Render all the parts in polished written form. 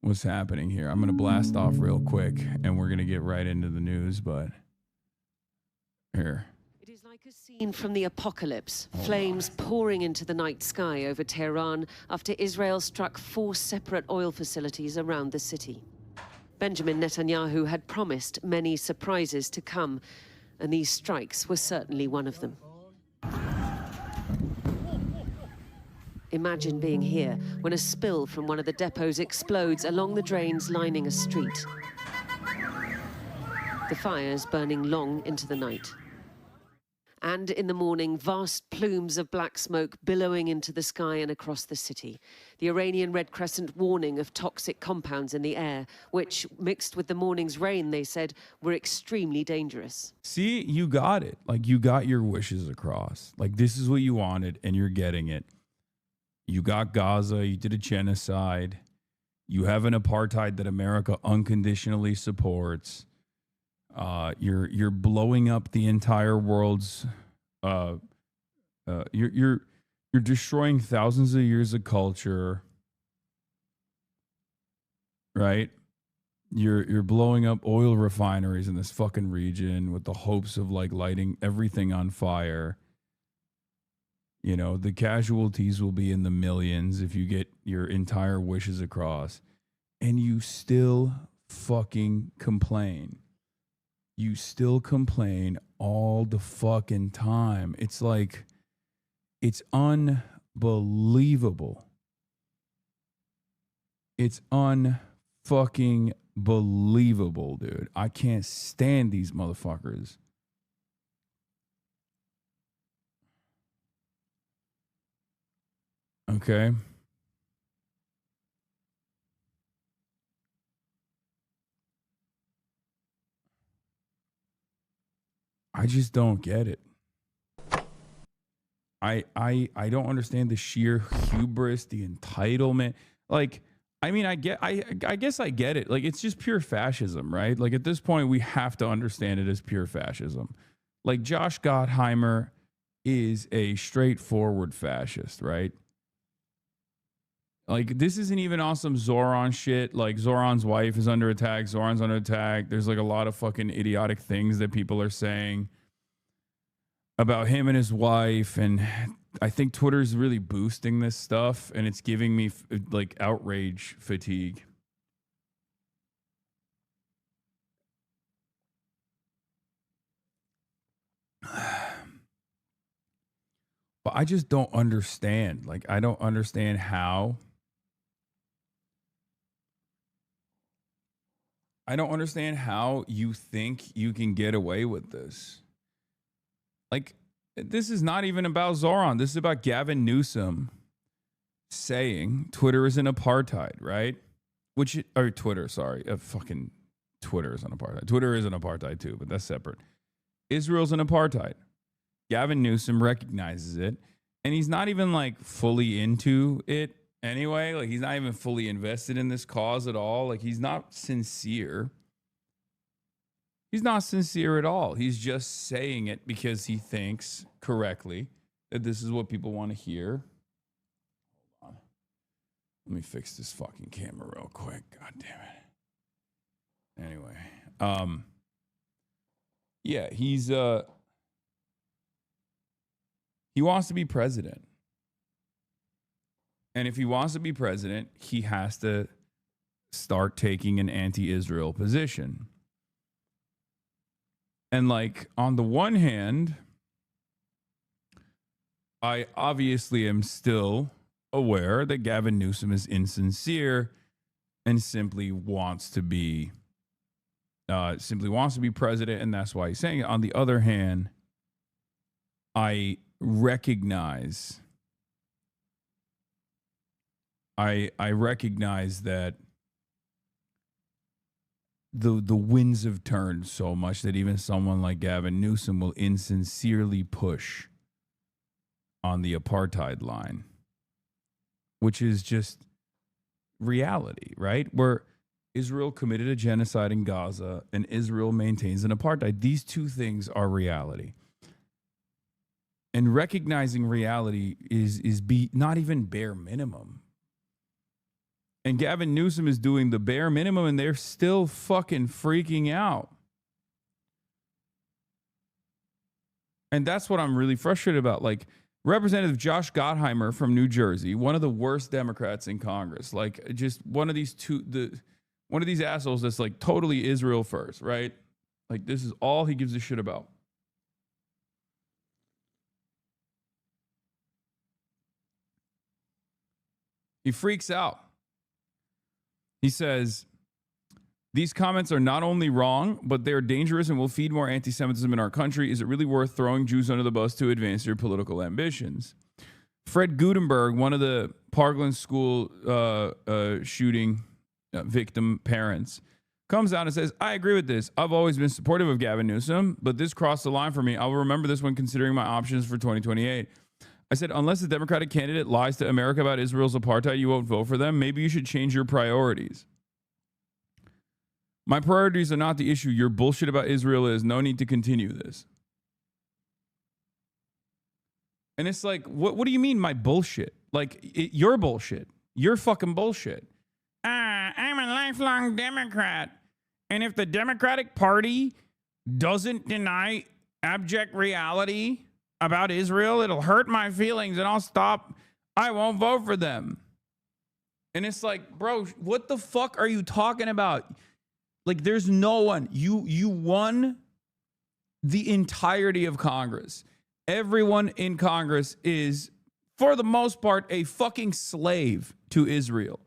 what's happening here. I'm going to blast off real quick and we're going to get right into the news, but here. It is like a scene from the apocalypse, flames pouring into the night sky over Tehran after Israel struck 4 separate oil facilities around the city. Benjamin Netanyahu had promised many surprises to come, and these strikes were certainly one of them. Imagine being here when a spill from one of the depots explodes along the drains lining a street. The fires burning long into the night. And in the morning, vast plumes of black smoke billowing into the sky and across the city. The Iranian Red Crescent warning of toxic compounds in the air, which, mixed with the morning's rain, they said, were extremely dangerous. See, you got it. Like, you got your wishes across. Like, this is what you wanted, and you're getting it. You got Gaza, you did a genocide, you have an apartheid that America unconditionally supports. You're blowing up the entire world's. You're destroying thousands of years of culture, right? You're blowing up oil refineries in this fucking region with the hopes of like lighting everything on fire. You know, the casualties will be in the millions if you get your entire wishes across, and you still fucking complain. You still complain all the fucking time. It's like, it's unbelievable. It's unfucking believable, dude. I can't stand these motherfuckers. Okay. I just don't get it. I don't understand the sheer hubris, the entitlement. Like, I mean, I guess I get it. Like, it's just pure fascism, right? Like, at this point, we have to understand it as pure fascism. Like, Josh Gottheimer is a straightforward fascist, right? Like, this isn't even awesome Zoran shit. Like, Zoran's wife is under attack. Zoran's under attack. There's like a lot of fucking idiotic things that people are saying about him and his wife. And I think Twitter's really boosting this stuff, and it's giving me like outrage fatigue. But I just don't understand. Like, I don't understand how. I don't understand how you think you can get away with this. Like, this is not even about Zoran. This is about Gavin Newsom saying Twitter is an apartheid, right? Twitter, sorry. Fucking Twitter is an apartheid. Twitter is an apartheid too, but that's separate. Israel's an apartheid. Gavin Newsom recognizes it, and he's not even like fully into it anyway. Like, he's not even fully invested in this cause at all. Like, he's not sincere. He's not sincere at all. He's just saying it because he thinks correctly that this is what people want to hear. Hold on. Let me fix this fucking camera real quick. God damn it. Anyway. Yeah, he wants to be president. And if he wants to be president, he has to start taking an anti-Israel position. And like, on the one hand, I obviously am still aware that Gavin Newsom is insincere and simply wants to be president, and that's why he's saying it. On the other hand, I recognize that the winds have turned so much that even someone like Gavin Newsom will insincerely push on the apartheid line, which is just reality, right? Where Israel committed a genocide in Gaza and Israel maintains an apartheid. These two things are reality. And recognizing reality is not even bare minimum. And Gavin Newsom is doing the bare minimum, and they're still fucking freaking out. And that's what I'm really frustrated about. Like, Representative Josh Gottheimer from New Jersey, one of the worst Democrats in Congress, like just one of these assholes that's like totally Israel first, right? Like, this is all he gives a shit about. He freaks out. He says, these comments are not only wrong, but they're dangerous and will feed more anti-Semitism in our country. Is it really worth throwing Jews under the bus to advance your political ambitions? Fred Gutenberg, one of the Parkland School shooting victim parents, comes out and says, I agree with this. I've always been supportive of Gavin Newsom, but this crossed the line for me. I will remember this when considering my options for 2028. I said, unless the Democratic candidate lies to America about Israel's apartheid, you won't vote for them. Maybe you should change your priorities. My priorities are not the issue. Your bullshit about Israel is. No need to continue this. And it's like, what do you mean my bullshit? Like, your bullshit. Your fucking bullshit. I'm a lifelong Democrat. And if the Democratic Party doesn't deny abject reality about Israel, it'll hurt my feelings and I'll stop. I won't vote for them. And it's like, bro, what the fuck are you talking about? Like, there's no one. You won the entirety of Congress. Everyone in Congress is, for the most part, a fucking slave to Israel.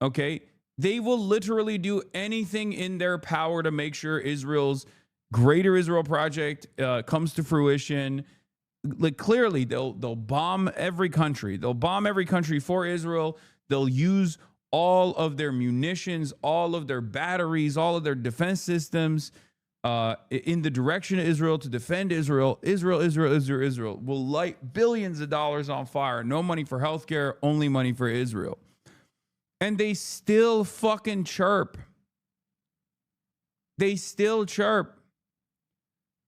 Okay? They will literally do anything in their power to make sure Israel's Greater Israel Project comes to fruition. Like, clearly, they'll bomb every country. They'll bomb every country for Israel. They'll use all of their munitions, all of their batteries, all of their defense systems in the direction of Israel to defend Israel. Israel will light billions of dollars on fire. No money for healthcare, only money for Israel. And they still fucking chirp. They still chirp.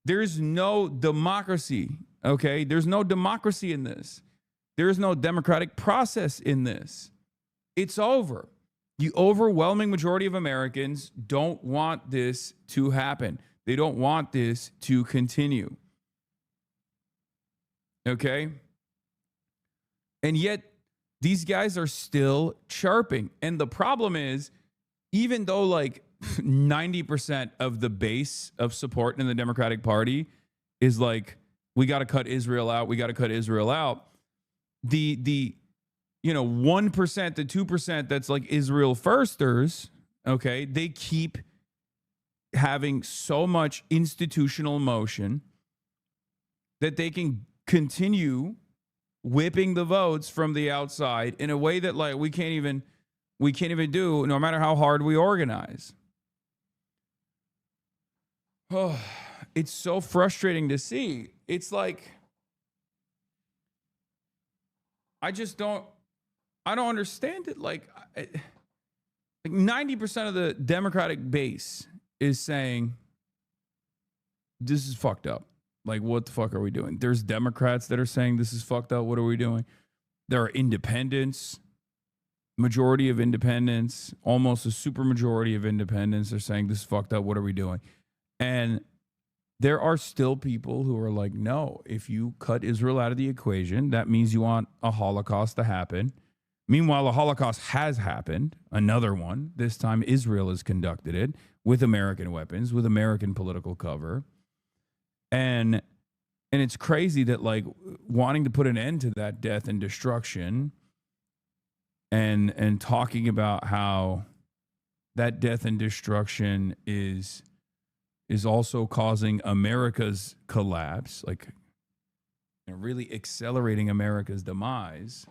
There's no democracy, okay? There's no democracy in this. There is no democratic process in this. It's over. The overwhelming majority of Americans don't want this to happen. They don't want this to continue. Okay? And yet, these guys are still chirping. And the problem is, even though like 90% of the base of support in the Democratic Party is like, we got to cut Israel out. We got to cut Israel out. The 1% to 2% that's like Israel firsters, okay, they keep having so much institutional motion that they can continue whipping the votes from the outside in a way that like we can't even do no matter how hard we organize. Oh, it's so frustrating to see. It's like, I don't understand it. Like 90% of the Democratic base is saying, this is fucked up. Like, what the fuck are we doing? There's Democrats that are saying this is fucked up. What are we doing? There are independents, majority of independents, almost a super majority of independents are saying this is fucked up. What are we doing? And there are still people who are like, no, if you cut Israel out of the equation, that means you want a Holocaust to happen. Meanwhile, a Holocaust has happened, another one. This time Israel has conducted it with American weapons, with American political cover. And it's crazy that like wanting to put an end to that death and destruction and talking about how that death and destruction is also causing America's collapse, like really accelerating America's demise,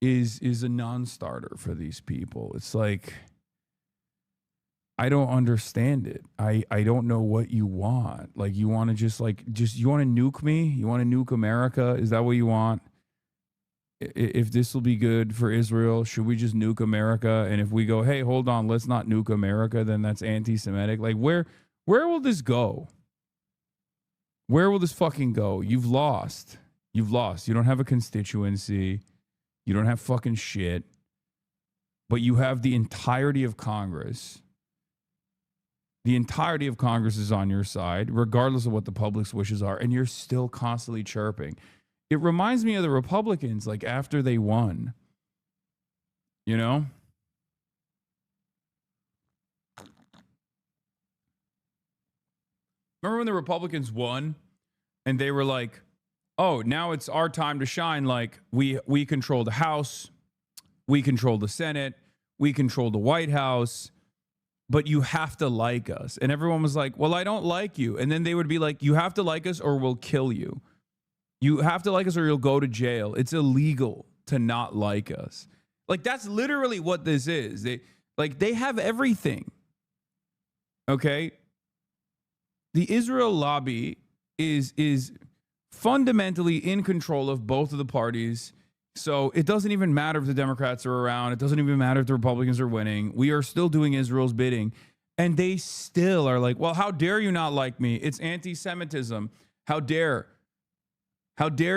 is a non-starter for these people. It's like, I don't understand it. I don't know what you want. Like, you want to just you want to nuke me? You want to nuke America? Is that what you want? If this will be good for Israel, should we just nuke America? And if we go, hey, hold on, let's not nuke America, then that's anti-Semitic. Like, where will this go? Where will this fucking go? You've lost. You've lost. You don't have a constituency. You don't have fucking shit. but you have the entirety of Congress. The entirety of Congress is on your side, regardless of what the public's wishes are, and you're still constantly chirping. It reminds me of the Republicans, like after they won. You know? Remember when the Republicans won and they were like, oh, now it's our time to shine. Like we control the House, we control the Senate, we control the White House, but you have to like us. And everyone was like, well, I don't like you. And then they would be like, you have to like us or we'll kill you. You have to like us or you'll go to jail. It's illegal to not like us. Like, that's literally what this is. They have everything. Okay? The Israel lobby is fundamentally in control of both of the parties. So it doesn't even matter if the Democrats are around. It doesn't even matter if the Republicans are winning. We are still doing Israel's bidding. And they still are like, well, how dare you not like me? It's anti-Semitism. How dare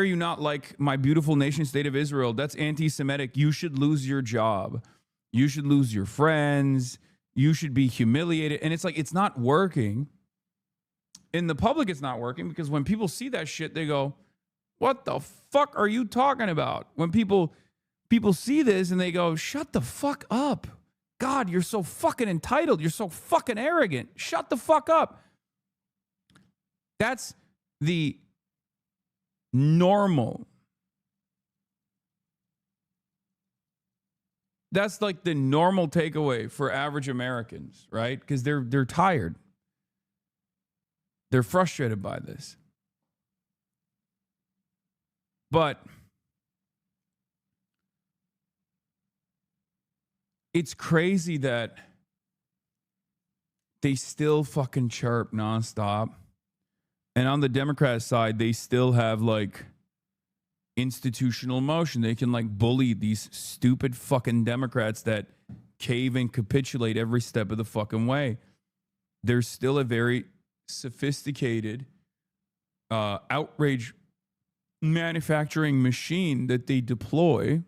you not like my beautiful nation state of Israel? That's anti-Semitic. You should lose your job. You should lose your friends. You should be humiliated. And it's like, it's not working. In the public, it's not working because when people see that shit, they go, what the fuck are you talking about? When people see this and they go, shut the fuck up. God, you're so fucking entitled. You're so fucking arrogant. Shut the fuck up. That's the normal. That's like the normal takeaway for average Americans, right? Because they're tired. They're frustrated by this. But it's crazy that they still fucking chirp nonstop. And on the Democrat side, they still have like institutional motion. They can like bully these stupid fucking Democrats that cave and capitulate every step of the fucking way. There's still a very sophisticated outrage manufacturing machine that they deploy,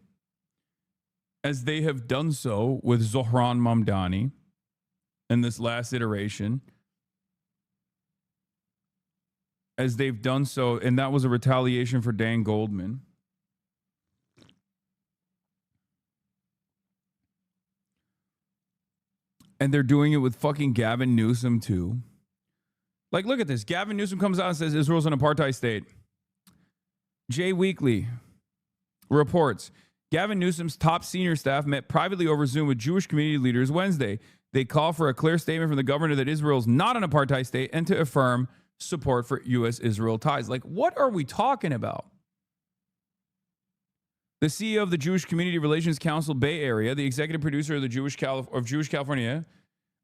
as they have done so with Zohran Mamdani in this last iteration, as they've done so, and that was a retaliation for Dan Goldman. And they're doing it with fucking Gavin Newsom too. Like, look at this. Gavin Newsom comes out and says Israel's an apartheid state. Jay Weekly reports, Gavin Newsom's top senior staff met privately over Zoom with Jewish community leaders Wednesday. They call for a clear statement from the governor that Israel's not an apartheid state and to affirm support for U.S.-Israel ties. Like, what are we talking about? The CEO of the Jewish Community Relations Council Bay Area, the executive producer of the Jewish California,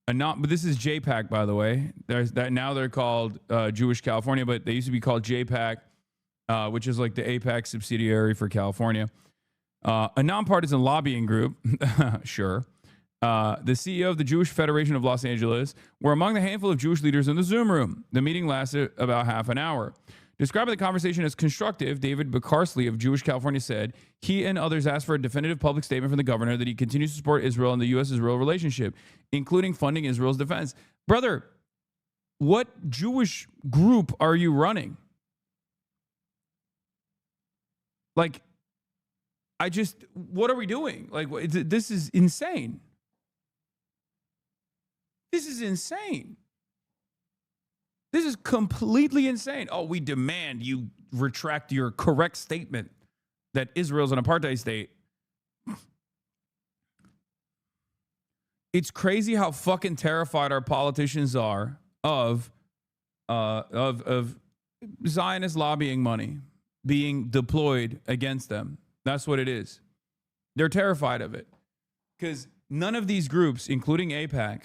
but this is JPAC, by the way. Now they're called Jewish California, but they used to be called JPAC, which is like the APAC subsidiary for California. A nonpartisan lobbying group, sure. The CEO of the Jewish Federation of Los Angeles were among the handful of Jewish leaders in the Zoom room. The meeting lasted about half an hour. Describing the conversation as constructive, David Becarsley of Jewish California said he and others asked for a definitive public statement from the governor that he continues to support Israel and the U.S.-Israel relationship, including funding Israel's defense. Brother, what Jewish group are you running? Like, what are we doing? Like, this is insane. This is insane. This is completely insane. Oh, we demand you retract your correct statement that Israel's an apartheid state. It's crazy how fucking terrified our politicians are of Zionist lobbying money being deployed against them. That's what it is. They're terrified of it because none of these groups, including AIPAC,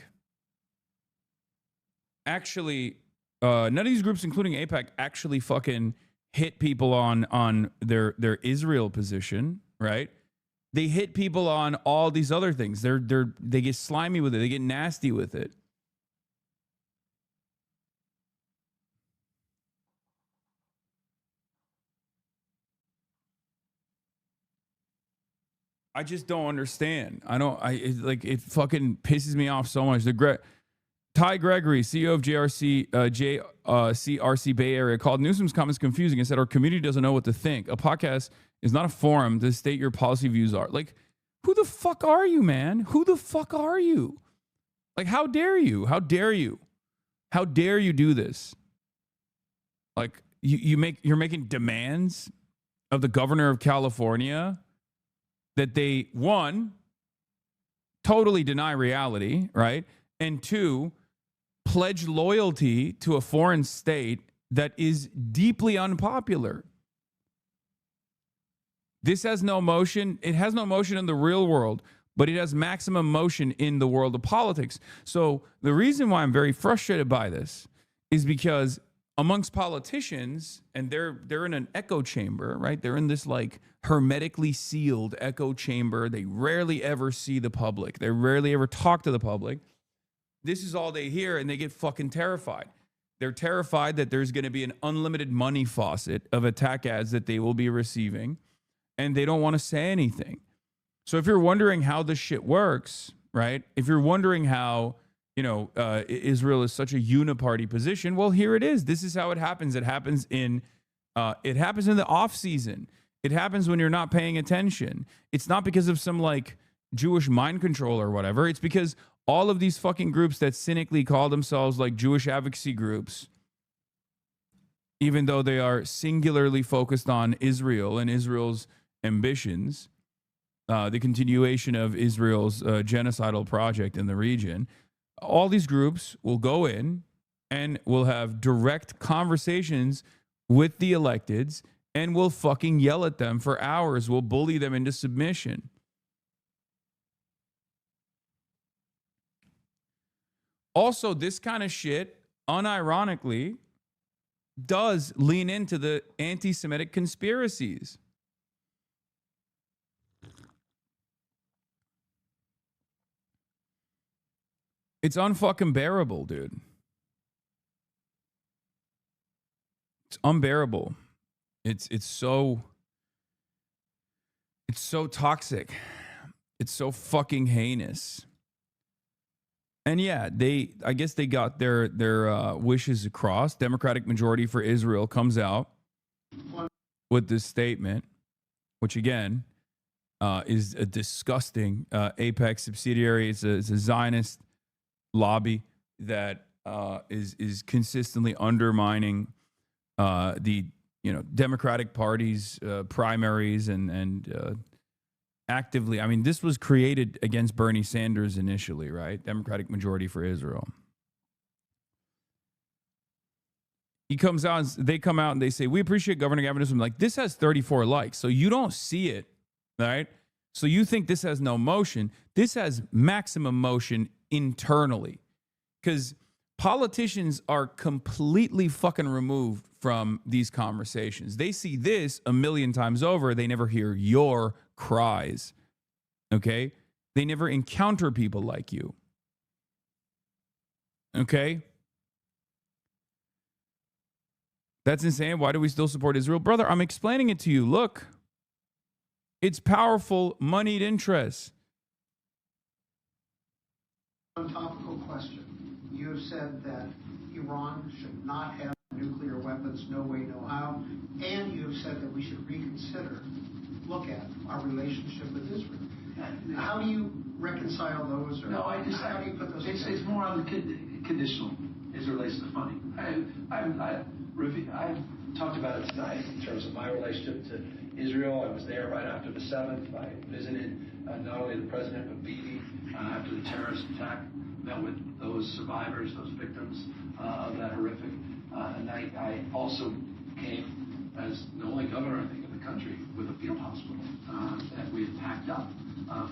none of these groups, including AIPAC, actually fucking hit people on their Israel position, right? They hit people on all these other things. They get slimy with it. They get nasty with it. I just don't understand. It fucking pisses me off so much. Ty Gregory, CEO of CRC Bay Area, called Newsom's comments confusing and said our community doesn't know what to think. A podcast is not a forum to state your policy views are. Like, who the fuck are you, man? Who the fuck are you? Like, how dare you? How dare you? How dare you do this? Like, you're making demands of the governor of California that they, one, totally deny reality, right? And two, pledge loyalty to a foreign state that is deeply unpopular. This has no motion. It has no motion in the real world, but it has maximum motion in the world of politics. So the reason why I'm very frustrated by this is because amongst politicians, and they're in an echo chamber, right? They're in this like hermetically sealed echo chamber. They rarely ever see the public. They rarely ever talk to the public. This is all they hear, and they get fucking terrified. They're terrified that there's going to be an unlimited money faucet of attack ads that they will be receiving, and they don't want to say anything. So if you're wondering how this shit works, right? If you're wondering how, Israel is such a uniparty position, well, here it is. This is how it happens. It happens in the off season. It happens when you're not paying attention. It's not because of some like Jewish mind control or whatever. It's because all of these fucking groups that cynically call themselves like Jewish advocacy groups, even though they are singularly focused on Israel and Israel's ambitions, the continuation of Israel's genocidal project in the region, all these groups will go in and will have direct conversations with the electeds and will fucking yell at them for hours, will bully them into submission. Also, this kind of shit, unironically, does lean into the anti-Semitic conspiracies. It's unfucking bearable, dude. It's unbearable. It's so toxic. It's so fucking heinous. And yeah, I guess they got their wishes across. Democratic majority for Israel comes out with this statement, which again is a disgusting Apex subsidiary. It's a Zionist lobby that is consistently undermining the Democratic Party's primaries and actively. I mean, this was created against Bernie Sanders initially, right? Democratic majority for Israel. He comes out, they come out and they say, we appreciate Governor Gavin Newsom. Like, this has 34 likes, so you don't see it, right? So you think this has no motion. This has maximum motion internally, because politicians are completely fucking removed from these conversations. They see this a million times over. They never hear your cries, okay? They never encounter people like you, okay? That's insane. Why do we still support Israel? Brother, I'm explaining it to you. Look, it's powerful, moneyed interests. One topical question. You have said that Iran should not have nuclear weapons, no way, no how, and you have said that we should reconsider, look at our relationship with Israel. How do you reconcile those? Or how do you put those? It's more on the conditional as it relates to funding. I talked about it tonight in terms of my relationship to Israel. I was there right after the 7th. I visited not only the president but Bibi after the terrorist attack, met with those survivors, those victims of that horrific night. I also came as the only governor, I think, in the country with a field hospital that we had packed up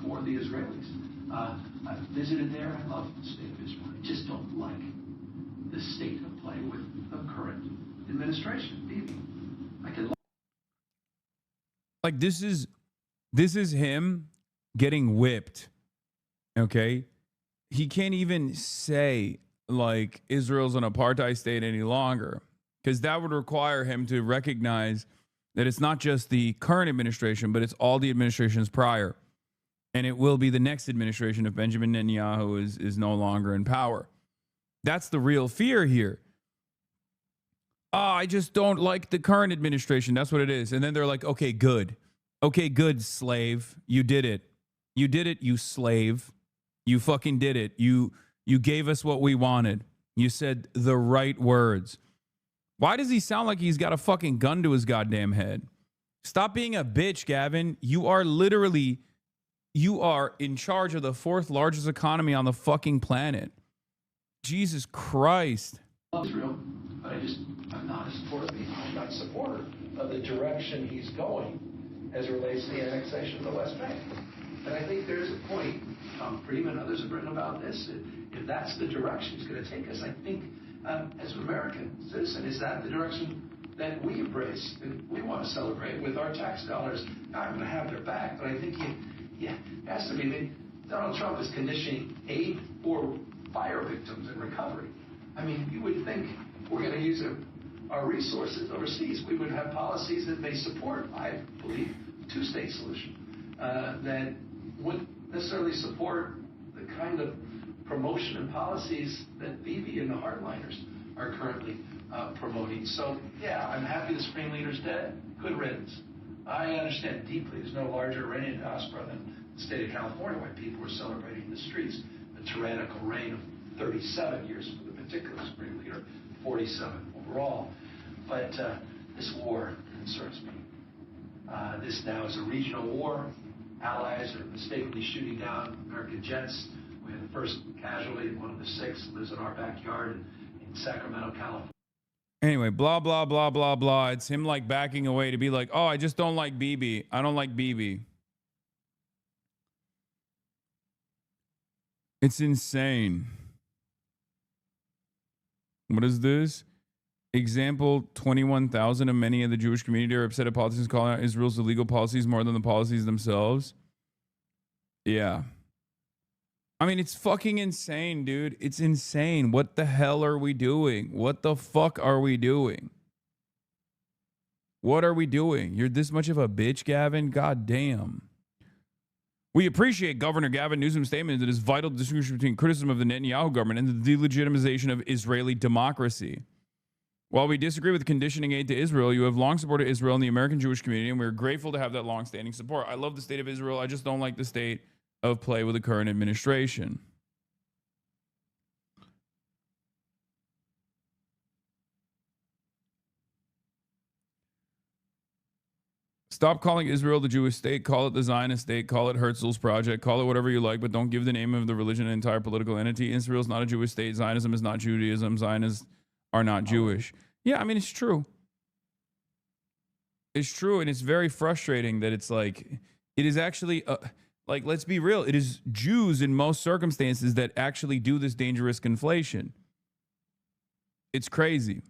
for the Israelis. I visited there. I love the state of Israel. I just don't like the state of play with the current administration. Bibi. I can like this is him getting whipped. Okay? He can't even say like Israel's an apartheid state any longer, because that would require him to recognize that it's not just the current administration, but it's all the administrations prior. And it will be the next administration if Benjamin Netanyahu is no longer in power. That's the real fear here. Oh, I just don't like the current administration. That's what it is. And then they're like, okay, good. Okay, good, slave. You did it. You did it, you slave. You fucking did it. You gave us what we wanted. You said the right words. Why does he sound like he's got a fucking gun to his goddamn head? Stop being a bitch, Gavin. You are in charge of the fourth largest economy on the fucking planet. Jesus Christ. Israel, but I'm not a supporter of the direction he's going as it relates to the annexation of the West Bank. And I think there's a point, Tom Friedman and others have written about this, if that's the direction he's going to take us, I think as an American citizen, is that the direction that we embrace and we want to celebrate with our tax dollars? I'm going to have their back, but I think it has to be. Donald Trump is conditioning aid for fire victims and recovery. I mean, you would think if we're going to use our resources overseas, we would have policies that may support, I believe, a two-state solution that wouldn't necessarily support the kind of promotion and policies that Bibi and the hardliners are currently promoting. So, yeah, I'm happy the Supreme Leader's dead. Good riddance. I understand deeply there's no larger Iranian diaspora than the state of California, where people were celebrating in the streets a tyrannical reign of 37 years for the particular Supreme Leader, 47 overall. But this war concerns me. This now is a regional war. Allies are mistakenly shooting down American jets. We had the first casualty, one of the six, lives in our backyard in Sacramento, California. Anyway, blah, blah, blah, blah, blah. It's him like backing away to be like, oh, I just don't like Bibi. I don't like Bibi. It's insane. What is this? Example, 21,000 of many of the Jewish community are upset at politicians calling out Israel's illegal policies more than the policies themselves. Yeah. I mean, it's fucking insane, dude. It's insane. What the hell are we doing? What the fuck are we doing? What are we doing? You're this much of a bitch, Gavin? God damn. We appreciate Governor Gavin Newsom's statement that is vital distinction between criticism of the Netanyahu government and the delegitimization of Israeli democracy. While we disagree with conditioning aid to Israel, you have long supported Israel and the American Jewish community, and we're grateful to have that long-standing support. I love the state of Israel. I just don't like the state of play with the current administration. Stop calling Israel the Jewish state. Call it the Zionist state. Call it Herzl's project. Call it whatever you like, but don't give the name of the religion and entire political entity. Israel's not a Jewish state. Zionism is not Judaism. Zionists are not Jewish. Yeah, I mean, it's true. It's true, and it's very frustrating that it's like, it is actually, like, let's be real. It is Jews in most circumstances that actually do this dangerous conflation. It's crazy.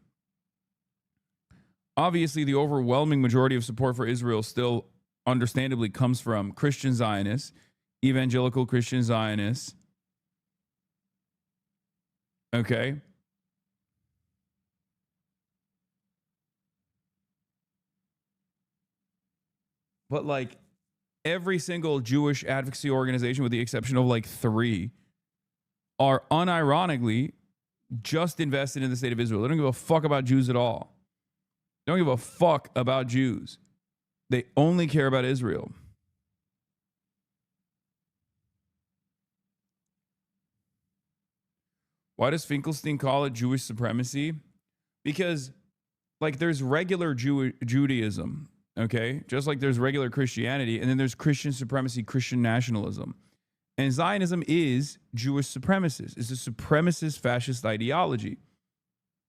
Obviously, the overwhelming majority of support for Israel still understandably comes from Christian Zionists, evangelical Christian Zionists. Okay. But like every single Jewish advocacy organization, with the exception of like 3, are unironically just invested in the state of Israel. They don't give a fuck about Jews at all. They don't give a fuck about Jews. They only care about Israel. Why does Finkelstein call it Jewish supremacy? Because, like, there's regular Judaism, okay? Just like there's regular Christianity, and then there's Christian supremacy, Christian nationalism. And Zionism is Jewish supremacist. It's a supremacist fascist ideology.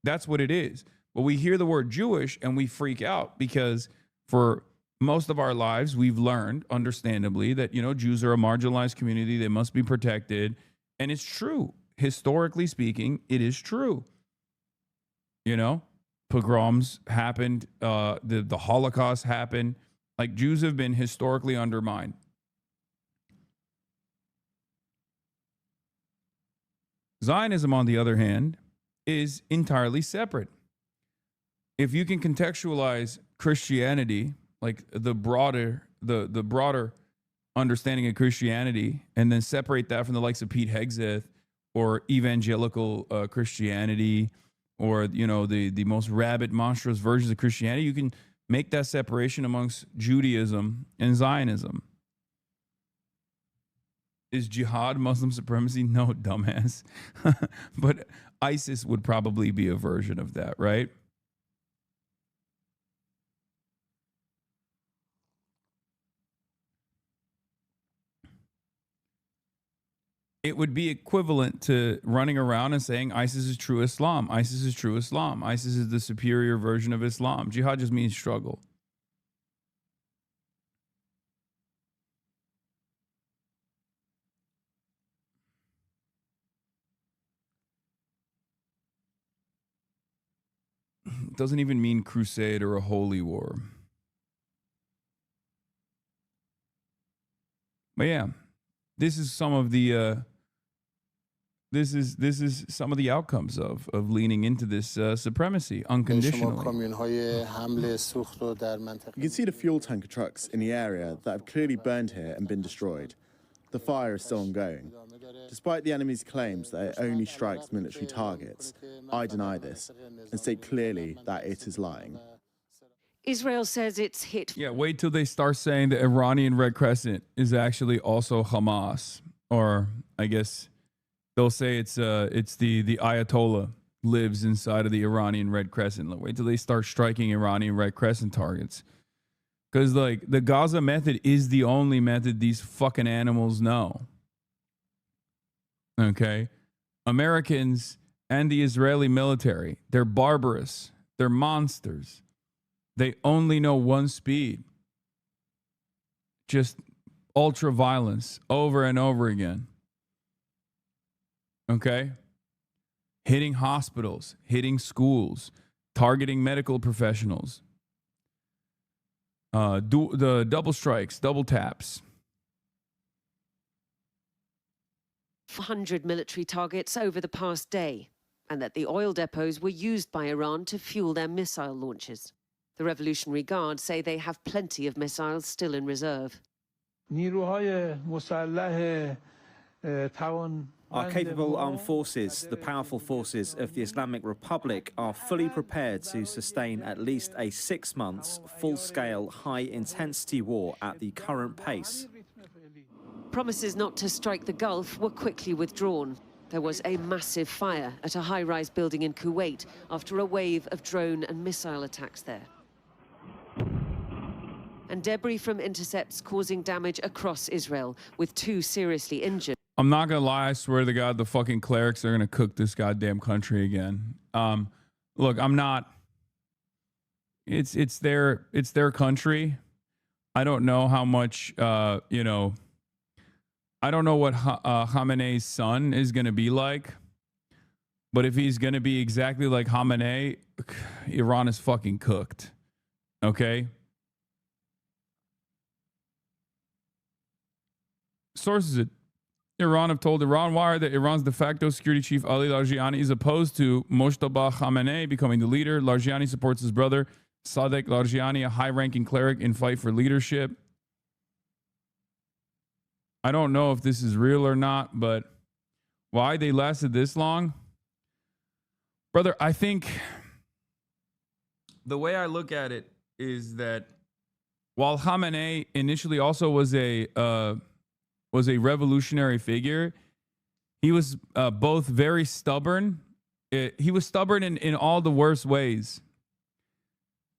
That's what it is. But we hear the word Jewish and we freak out because for most of our lives, we've learned, understandably, that, you know, Jews are a marginalized community. They must be protected. And it's true. Historically speaking, it is true. You know, pogroms happened. The Holocaust happened. Like, Jews have been historically undermined. Zionism, on the other hand, is entirely separate. If you can contextualize Christianity, like the broader understanding of Christianity and then separate that from the likes of Pete Hegseth or evangelical Christianity or, you know, the most rabid, monstrous versions of Christianity, you can make that separation amongst Judaism and Zionism. Is jihad Muslim supremacy? No, dumbass. But ISIS would probably be a version of that, right? It would be equivalent to running around and saying ISIS is true Islam. ISIS is true Islam. ISIS is the superior version of Islam. Jihad just means struggle. It doesn't even mean crusade or a holy war. But yeah, this is some of the this is some of the outcomes of leaning into this supremacy unconditionally. You can see the fuel tanker trucks in the area that have clearly burned here and been destroyed. The fire is still ongoing. Despite the enemy's claims that it only strikes military targets, I deny this and state clearly that it is lying. Israel says it's hit. Yeah, wait till they start saying the Iranian Red Crescent is actually also Hamas, or I guess they'll say it's the Ayatollah lives inside of the Iranian Red Crescent. Wait till they start striking Iranian Red Crescent targets. Because, like, the Gaza method is the only method these fucking animals know. Okay? Americans and the Israeli military, they're barbarous. They're monsters. They only know one speed. Just ultra violence over and over again. Okay? Hitting hospitals, hitting schools, targeting medical professionals. The double strikes, double taps. 100 military targets over the past day, and that the oil depots were used by Iran to fuel their missile launches. The Revolutionary Guard say they have plenty of missiles still in reserve. Our capable armed forces, the powerful forces of the Islamic Republic, are fully prepared to sustain at least a 6 months, full-scale, high-intensity war at the current pace. Promises not to strike the Gulf were quickly withdrawn. There was a massive fire at a high-rise building in Kuwait after a wave of drone and missile attacks there. And debris from intercepts causing damage across Israel, with 2 seriously injured. I'm not gonna lie, I swear to God, the fucking clerics are gonna cook this goddamn country again. Look, I'm not. It's their country. I don't know how much you know. I don't know what Khamenei's son is gonna be like, but if he's gonna be exactly like Khamenei, Iran is fucking cooked. Okay. Sources Iran have told Iran Wire that Iran's de facto security chief Ali Larijani is opposed to Mojtaba Khamenei becoming the leader. Larijani supports his brother Sadek Larijani, a high-ranking cleric, in fight for leadership. I don't know if this is real or not, but why they lasted this long? Brother, I think the way I look at it is that while Khamenei initially also was a revolutionary figure, he was both very stubborn. He was stubborn in all the worst ways.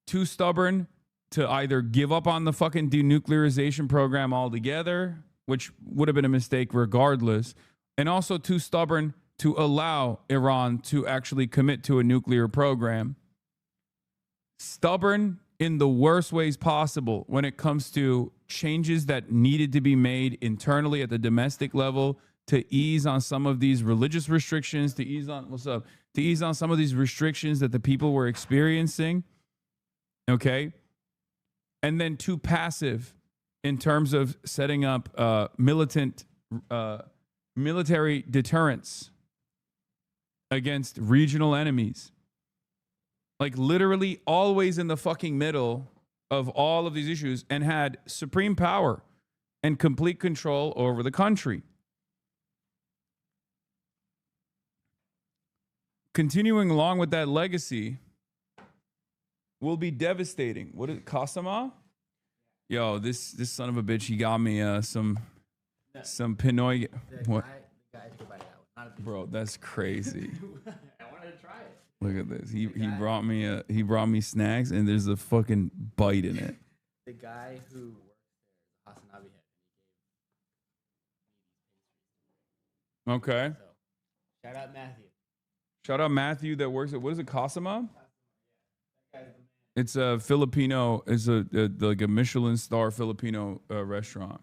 Too stubborn to either give up on the fucking denuclearization program altogether, which would have been a mistake regardless, and also too stubborn to allow Iran to actually commit to a nuclear program. Stubborn in the worst ways possible when it comes to changes that needed to be made internally at the domestic level to ease on some of these religious restrictions, to ease on some of these restrictions that the people were experiencing. Okay. And then too passive in terms of setting up military deterrence against regional enemies. Like literally always in the fucking middle of all of these issues, and had supreme power and complete control over the country. Continuing along with that legacy will be devastating. What is it, Kasama? Yo, this son of a bitch, he got me some Pinoy. What? Bro, that's crazy. I wanted to try it. Look at this. He brought me snacks and there's a fucking bite in it. The guy who works there, Hasanabi head. Okay. So, shout out Matthew. Shout out Matthew that works at, what is it, Kasama? It's a Filipino, it's like a Michelin star Filipino restaurant.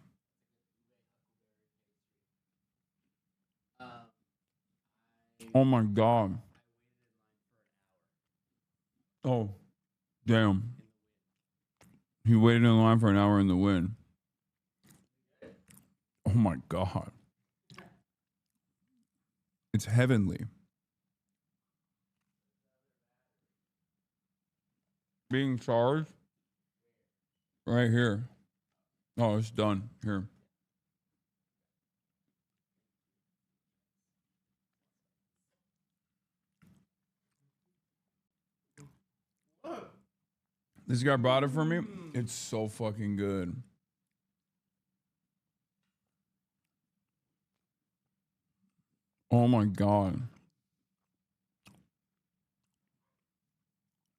Oh my God. Oh, damn. He waited in line for an hour in the wind. Oh my God. It's heavenly. Being charged right here. Oh, it's done here. This guy brought it for me. It's so fucking good. Oh my God.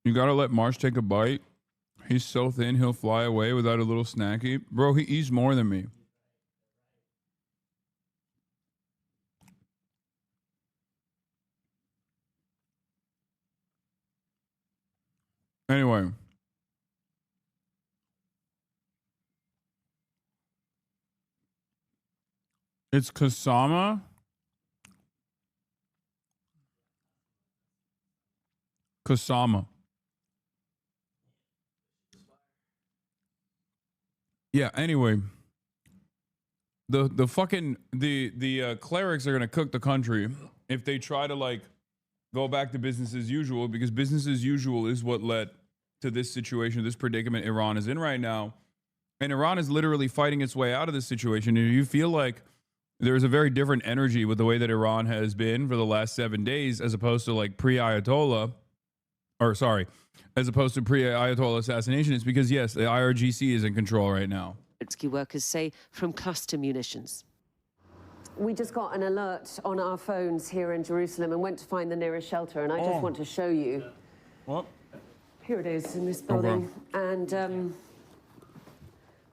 You gotta let Marsh take a bite. He's so thin, he'll fly away without a little snacky. Bro, he eats more than me. Anyway. It's Kasama. Kasama. Yeah, anyway. The fucking clerics are gonna cook the country if they try to like go back to business as usual, because business as usual is what led to this situation, this predicament Iran is in right now. And Iran is literally fighting its way out of this situation. And you feel like there's a very different energy with the way that Iran has been for the last 7 days, as opposed to like pre-Ayatollah, or sorry, as opposed to pre-Ayatollah assassination. It's because, yes, the IRGC is in control right now. Workers say from cluster munitions. We just got an alert on our phones here in Jerusalem and went to find the nearest shelter, and I just want to show you. What? Here it is in this building. Okay. And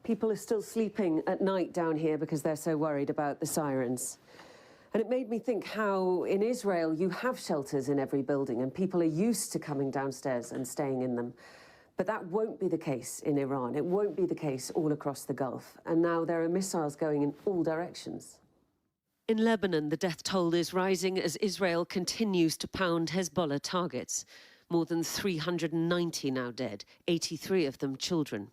people are still sleeping at night down here because they're so worried about the sirens. And it made me think how in Israel you have shelters in every building and people are used to coming downstairs and staying in them. But that won't be the case in Iran. It won't be the case all across the Gulf. And now there are missiles going in all directions. In Lebanon, the death toll is rising as Israel continues to pound Hezbollah targets. More than 390 now dead, 83 of them children.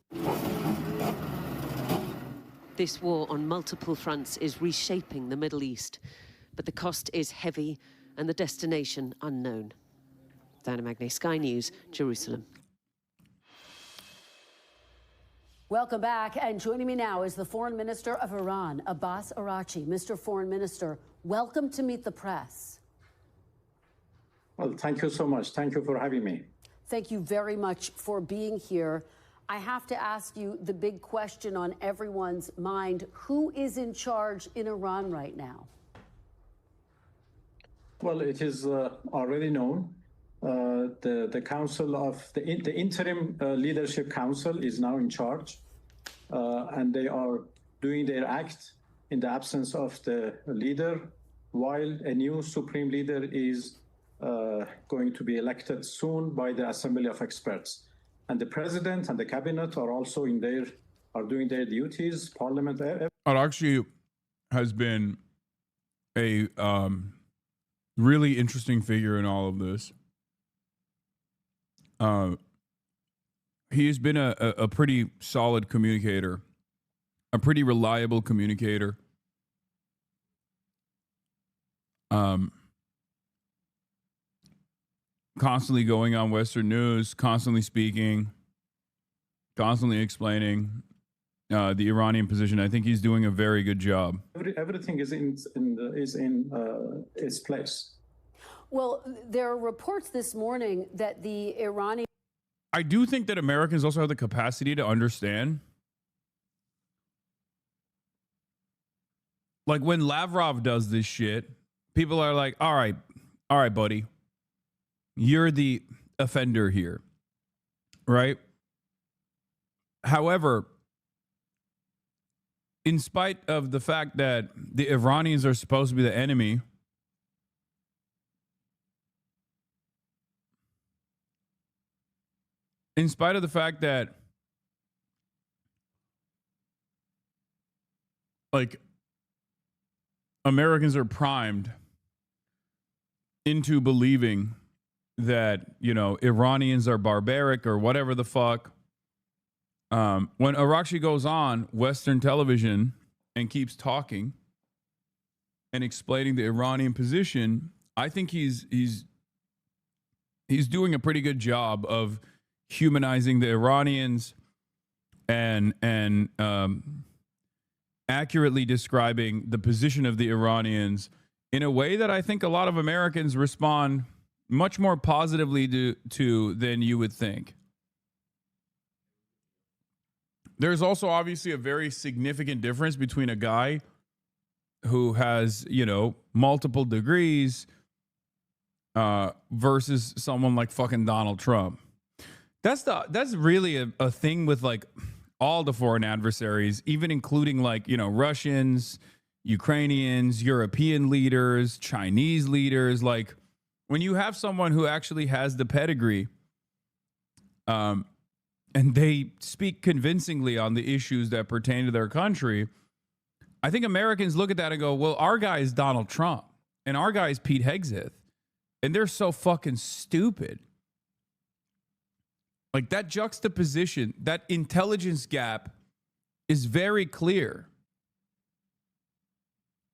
This war on multiple fronts is reshaping the Middle East, but the cost is heavy and the destination unknown. Diana Magne, Sky News, Jerusalem. Welcome back, and joining me now is the Foreign Minister of Iran, Abbas Araghchi. Mr. Foreign Minister, welcome to Meet the Press. Well, thank you so much. Thank you for having me. Thank you very much for being here. I have to ask you the big question on everyone's mind. Who is in charge in Iran right now? Well, it is already known. The council of the interim leadership council is now in charge, and they are doing their act in the absence of the leader, while a new supreme leader is going to be elected soon by the Assembly of Experts. And the president and the cabinet are also doing their duties. Parliament. Araghchi has been a really interesting figure in all of this. He has been a pretty solid communicator, a pretty reliable communicator. Constantly going on Western news, constantly speaking, constantly explaining. the Iranian position. I think he's doing a very good job. Everything is in its place. Well, there are reports this morning that the Iranian... I do think that Americans also have the capacity to understand. Like when Lavrov does this shit, people are like, all right, buddy. You're the offender here, right? However, in spite of the fact that the Iranians are supposed to be the enemy, in spite of the fact that, like, Americans are primed into believing that, you know, Iranians are barbaric or whatever the fuck. When Arakshi goes on Western television and keeps talking and explaining the Iranian position, I think he's doing a pretty good job of humanizing the Iranians and accurately describing the position of the Iranians in a way that I think a lot of Americans respond much more positively to than you would think. There's also obviously a very significant difference between a guy who has, you know, multiple degrees versus someone like fucking Donald Trump. That's really a thing with like all the foreign adversaries, even including like, you know, Russians, Ukrainians, European leaders, Chinese leaders. Like when you have someone who actually has the pedigree, and they speak convincingly on the issues that pertain to their country, I think Americans look at that and go, well, our guy is Donald Trump and our guy is Pete Hegseth, and they're so fucking stupid. Like that juxtaposition, that intelligence gap is very clear.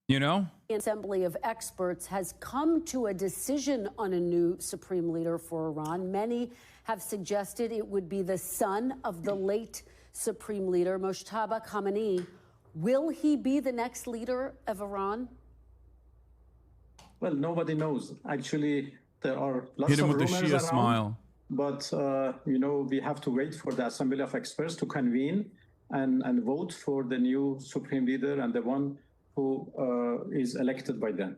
You know? The Assembly of Experts has come to a decision on a new supreme leader for Iran. Many have suggested it would be the son of the late supreme leader, Mojtaba Khamenei. Will he be the next leader of Iran? Well, nobody knows. Actually, there are lots Hit him of with the rumors Shia around. smile. But, you know, we have to wait for the Assembly of Experts to convene and vote for the new supreme leader and the one who is elected by them.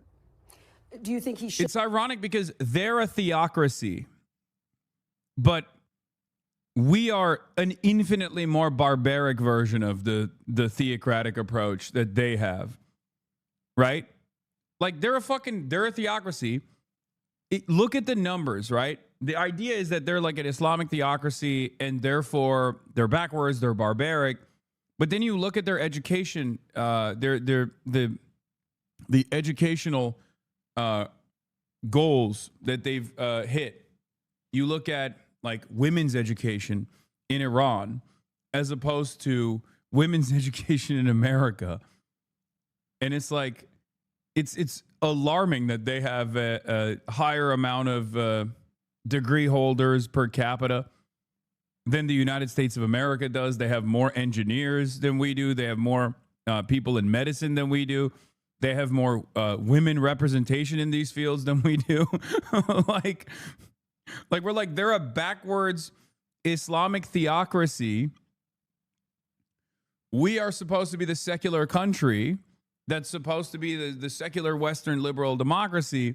Do you think he should? It's ironic because they're a theocracy, but we are an infinitely more barbaric version of the theocratic approach that they have, right? Like they're a theocracy. Look at the numbers, right? The idea is that they're like an Islamic theocracy and therefore they're backwards, they're barbaric. But then you look at their education, the educational goals that they've hit. You look at like women's education in Iran as opposed to women's education in America. And it's like, it's alarming that they have a higher amount of degree holders per capita than the United States of America does. They have more engineers than we do. They have more people in medicine than we do. They have more women representation in these fields than we do. like we're like, they're a backwards Islamic theocracy. We are supposed to be the secular country that's supposed to be the secular Western liberal democracy.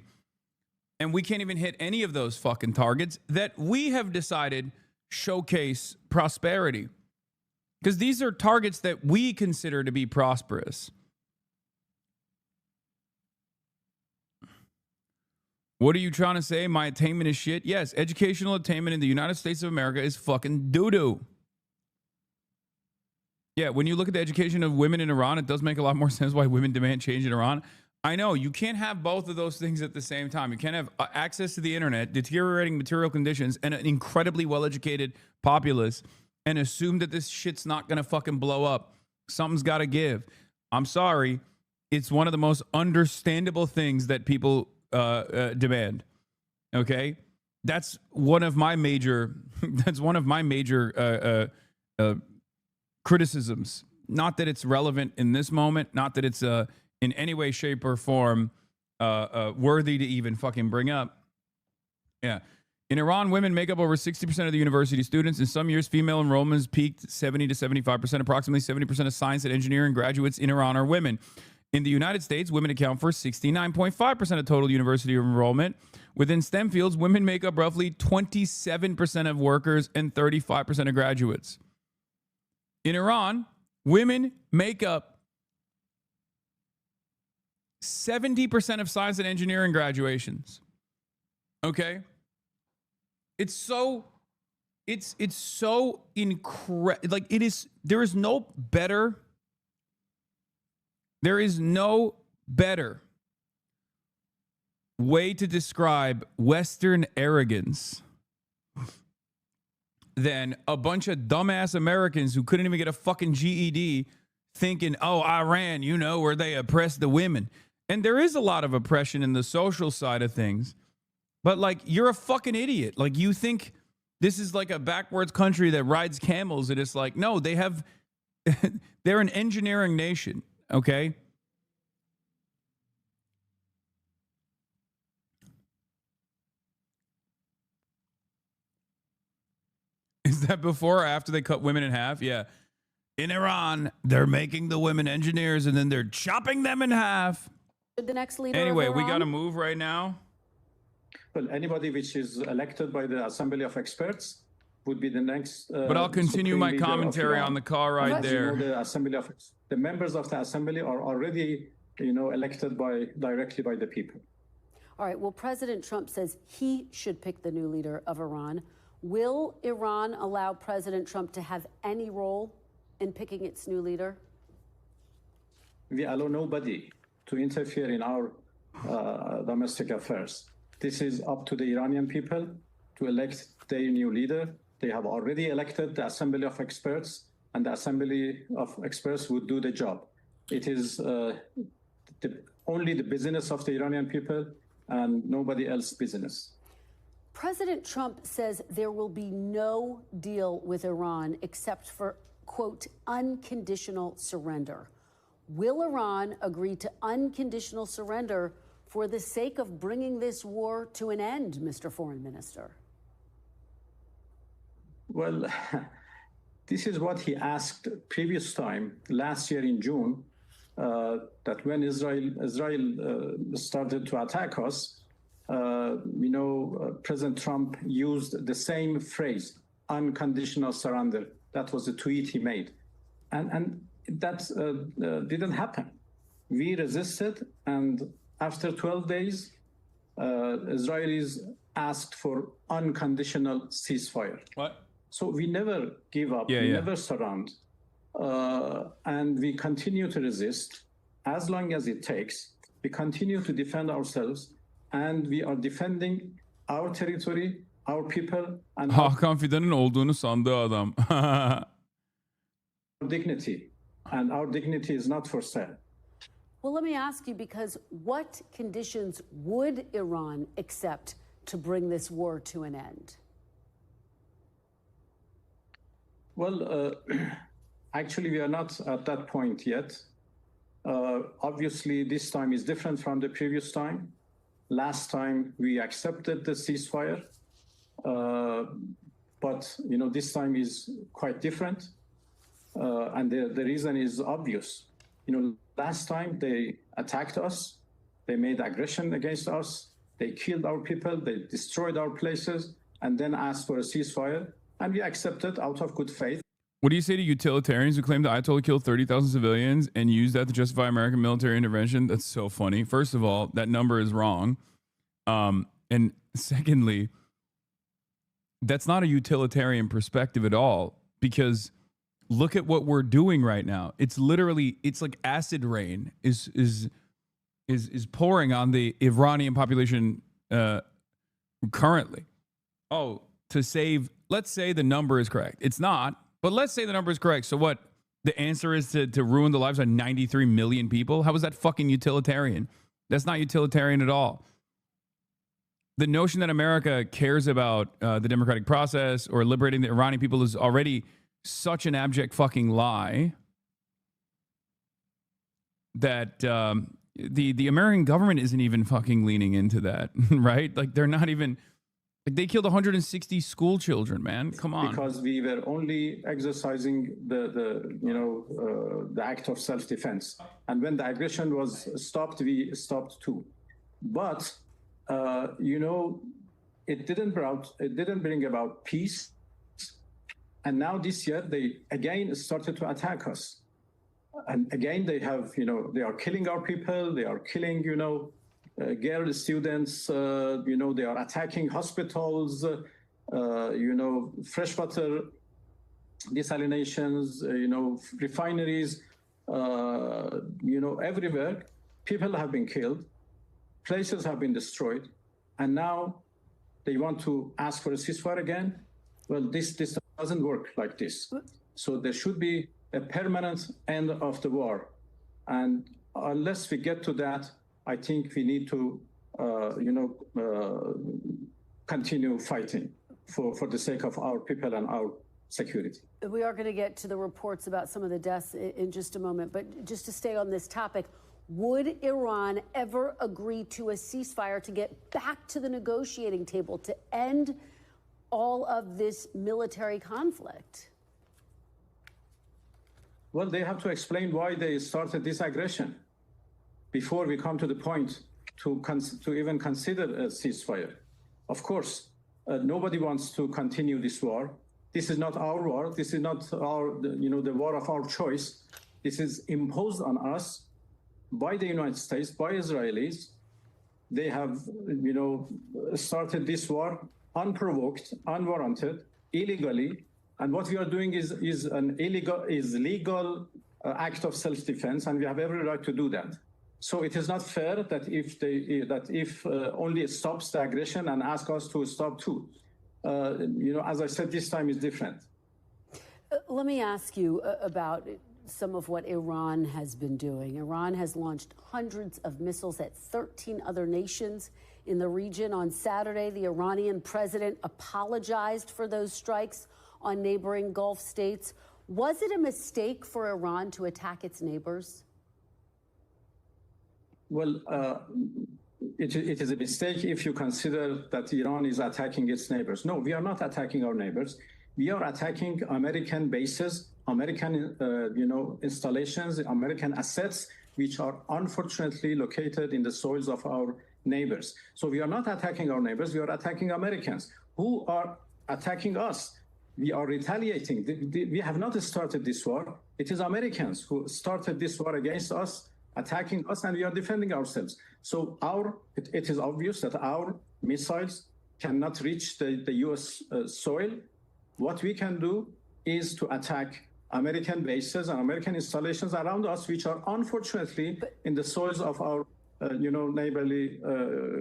And we can't even hit any of those fucking targets that we have decided showcase prosperity. Because these are targets that we consider to be prosperous. What are you trying to say? My attainment is shit? Yes, educational attainment in the United States of America is fucking doo-doo. Yeah, when you look at the education of women in Iran, it does make a lot more sense why women demand change in Iran. I know, you can't have both of those things at the same time. You can't have access to the internet, deteriorating material conditions, and an incredibly well-educated populace and assume that this shit's not going to fucking blow up. Something's got to give. I'm sorry. It's one of the most understandable things that people demand. Okay? That's one of my major criticisms Not that it's relevant in this moment. Not that it's in any way, shape, or form worthy to even fucking bring up. Yeah. In Iran, women make up over 60% of the university students. In some years, female enrollments peaked 70 to 75%. Approximately 70% of science and engineering graduates in Iran are women. In the United States, women account for 69.5% of total university enrollment. Within STEM fields, women make up roughly 27% of workers and 35% of graduates. In Iran, women make up 70% of science and engineering graduations. Okay? It's so incredible. Like there is no better way to describe Western arrogance than a bunch of dumbass Americans who couldn't even get a fucking GED thinking, oh, Iran, you know, where they oppress the women. And there is a lot of oppression in the social side of things. But, like, you're a fucking idiot. Like, you think this is like a backwards country that rides camels. And it's like, no, they have, they're an engineering nation, okay? Is that before or after they cut women in half? Yeah. In Iran, they're making the women engineers and then they're chopping them in half. The next leader anyway, of we Iran? got to move right now. Well, anybody which is elected by the Assembly of Experts would be the next. But I'll continue my commentary on the car right there. The members of the Assembly are already, elected directly by the people. All right. Well, President Trump says he should pick the new leader of Iran. Will Iran allow President Trump to have any role in picking its new leader? We allow nobody to interfere in our domestic affairs. This is up to the Iranian people to elect their new leader. They have already elected the Assembly of Experts, and the Assembly of Experts would do the job. It is only the business of the Iranian people and nobody else's business. President Trump says there will be no deal with Iran except for, quote, unconditional surrender. Will Iran agree to unconditional surrender for the sake of bringing this war to an end, Mr. Foreign Minister? Well, this is what he asked previous time, last year in June, that when Israel started to attack us, President Trump used the same phrase, unconditional surrender. That was a tweet he made. And that didn't happen. We resisted, and after 12 days, Israelis asked for unconditional ceasefire. What? So we never give up, we never surrender, and we continue to resist as long as it takes. We continue to defend ourselves, and we are defending our territory, our people, and Hakan Fidan'ın olduğunu sandığı adam. our dignity. And our dignity is not for sale. Well, let me ask you, because what conditions would Iran accept to bring this war to an end? Well, actually, we are not at that point yet. Obviously, this time is different from the previous time. Last time, we accepted the ceasefire. But, this time is quite different. And the reason is obvious. Last time they attacked us, they made aggression against us, they killed our people, they destroyed our places, and then asked for a ceasefire, and we accepted out of good faith. What do you say to utilitarians who claim the Ayatollah killed 30,000 civilians and used that to justify American military intervention? That's so funny. First of all, that number is wrong. And secondly, that's not a utilitarian perspective at all, because look at what we're doing right now. It's literally, it's like acid rain is pouring on the Iranian population currently. Oh, to save, let's say the number is correct. It's not, but let's say the number is correct. So what? The answer is to ruin the lives of 93 million people? How is that fucking utilitarian? That's not utilitarian at all. The notion that America cares about the democratic process or liberating the Iranian people is already such an abject fucking lie. that the American government isn't even fucking leaning into that, right? Like they're not even, like they killed 160 school children, man. Come on. Because we were only exercising the act of self-defense. And when the aggression was stopped, we stopped too. But, it didn't bring about peace. And now this year, they again started to attack us. And again, they have, they are killing our people. They are killing, girl students. They are attacking hospitals, freshwater desalinations, refineries, everywhere. People have been killed. Places have been destroyed. And now they want to ask for a ceasefire again. Well, this doesn't work like this. So there should be a permanent end of the war. And unless we get to that, I think we need to, continue fighting for the sake of our people and our security. We are going to get to the reports about some of the deaths in just a moment, but just to stay on this topic, would Iran ever agree to a ceasefire to get back to the negotiating table to end all of this military conflict? Well, they have to explain why they started this aggression before we come to the point to even consider a ceasefire. Of course, nobody wants to continue this war. This is not our war. This is not the war of our choice. This is imposed on us by the United States, by Israelis. They have, started this war unprovoked, unwarranted, illegally. And what we are doing is legal act of self-defense, and we have every right to do that. So it is not fair that if only it stops the aggression and ask us to stop too. As I said, this time is different. Let me ask you about some of what Iran has been doing. Iran has launched hundreds of missiles at 13 other nations in the region. On Saturday, the Iranian president apologized for those strikes on neighboring Gulf states. Was it a mistake for Iran to attack its neighbors? Well, it is a mistake if you consider that Iran is attacking its neighbors. No, we are not attacking our neighbors. We are attacking American bases, American, installations, American assets, which are unfortunately located in the soils of our neighbors. So we are not attacking our neighbors. We are attacking Americans who are attacking us. We are retaliating. We have not started this war. It is Americans who started this war against us, attacking us, and we are defending ourselves. So it is obvious that our missiles cannot reach the U.S. Soil. What we can do is to attack American bases and American installations around us, which are unfortunately in the soils of our neighborly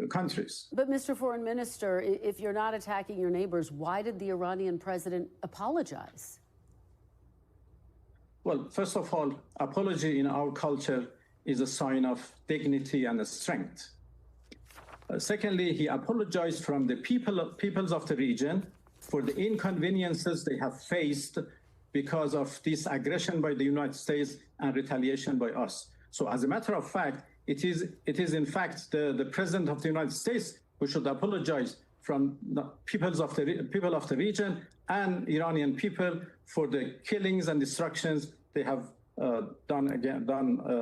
countries. But Mr. Foreign Minister, if you're not attacking your neighbors, why did the Iranian president apologize? Well, first of all, apology in our culture is a sign of dignity and strength. Secondly, he apologized from the peoples of the region for the inconveniences they have faced because of this aggression by the United States and retaliation by us. So as a matter of fact, it is in fact the President of the United States who should apologize from the people of the region and Iranian people for the killings and destructions they have done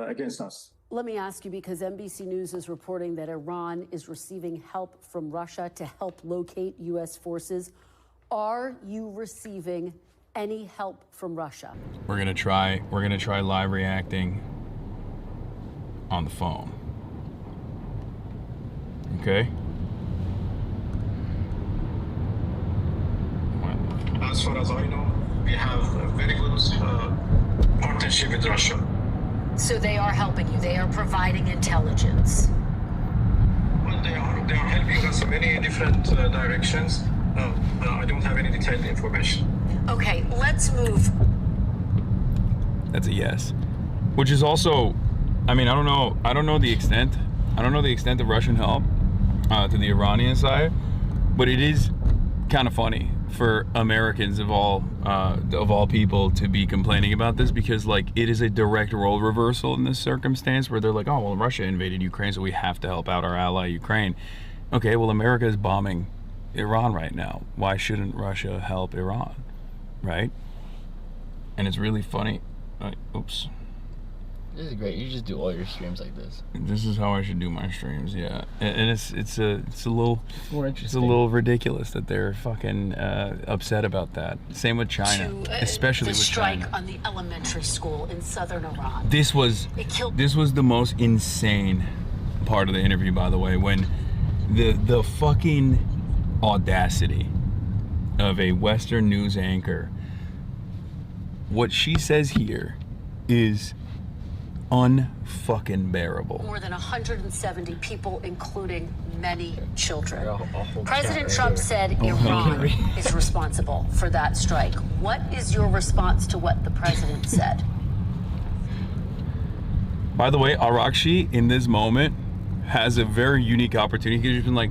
against us. Let me ask you, because NBC News is reporting that Iran is receiving help from Russia to help locate U.S. forces. Are you receiving any help from Russia? We're gonna try live reacting on the phone. Okay? As far as I know, we have a very good partnership with Russia. So they are helping you. They are providing intelligence. Well, they are helping us in many different directions. I don't have any detailed information. Okay, let's move. That's a yes. Which is also, I mean, I don't know the extent. I don't know the extent of Russian help to the Iranian side, but it is kind of funny for Americans of all people to be complaining about this, because like it is a direct role reversal in this circumstance where they're like, oh well, Russia invaded Ukraine, so we have to help out our ally Ukraine. Okay, well, America is bombing Iran right now. Why shouldn't Russia help Iran, right? And it's really funny. Oops. This is great. You just do all your streams like this. This is how I should do my streams, yeah. And it's a little more interesting. It's a little ridiculous that they're fucking upset about that. Same with China, especially with strike China. on the elementary school in southern Iran. This was the most insane part of the interview, by the way, when the fucking audacity of a Western news anchor. What she says here is unfucking bearable. More than 170 people, including many children. President Trump said Iran is responsible for that strike. What is your response to what the president said? By the way, Arakshi in this moment has a very unique opportunity because she's been like,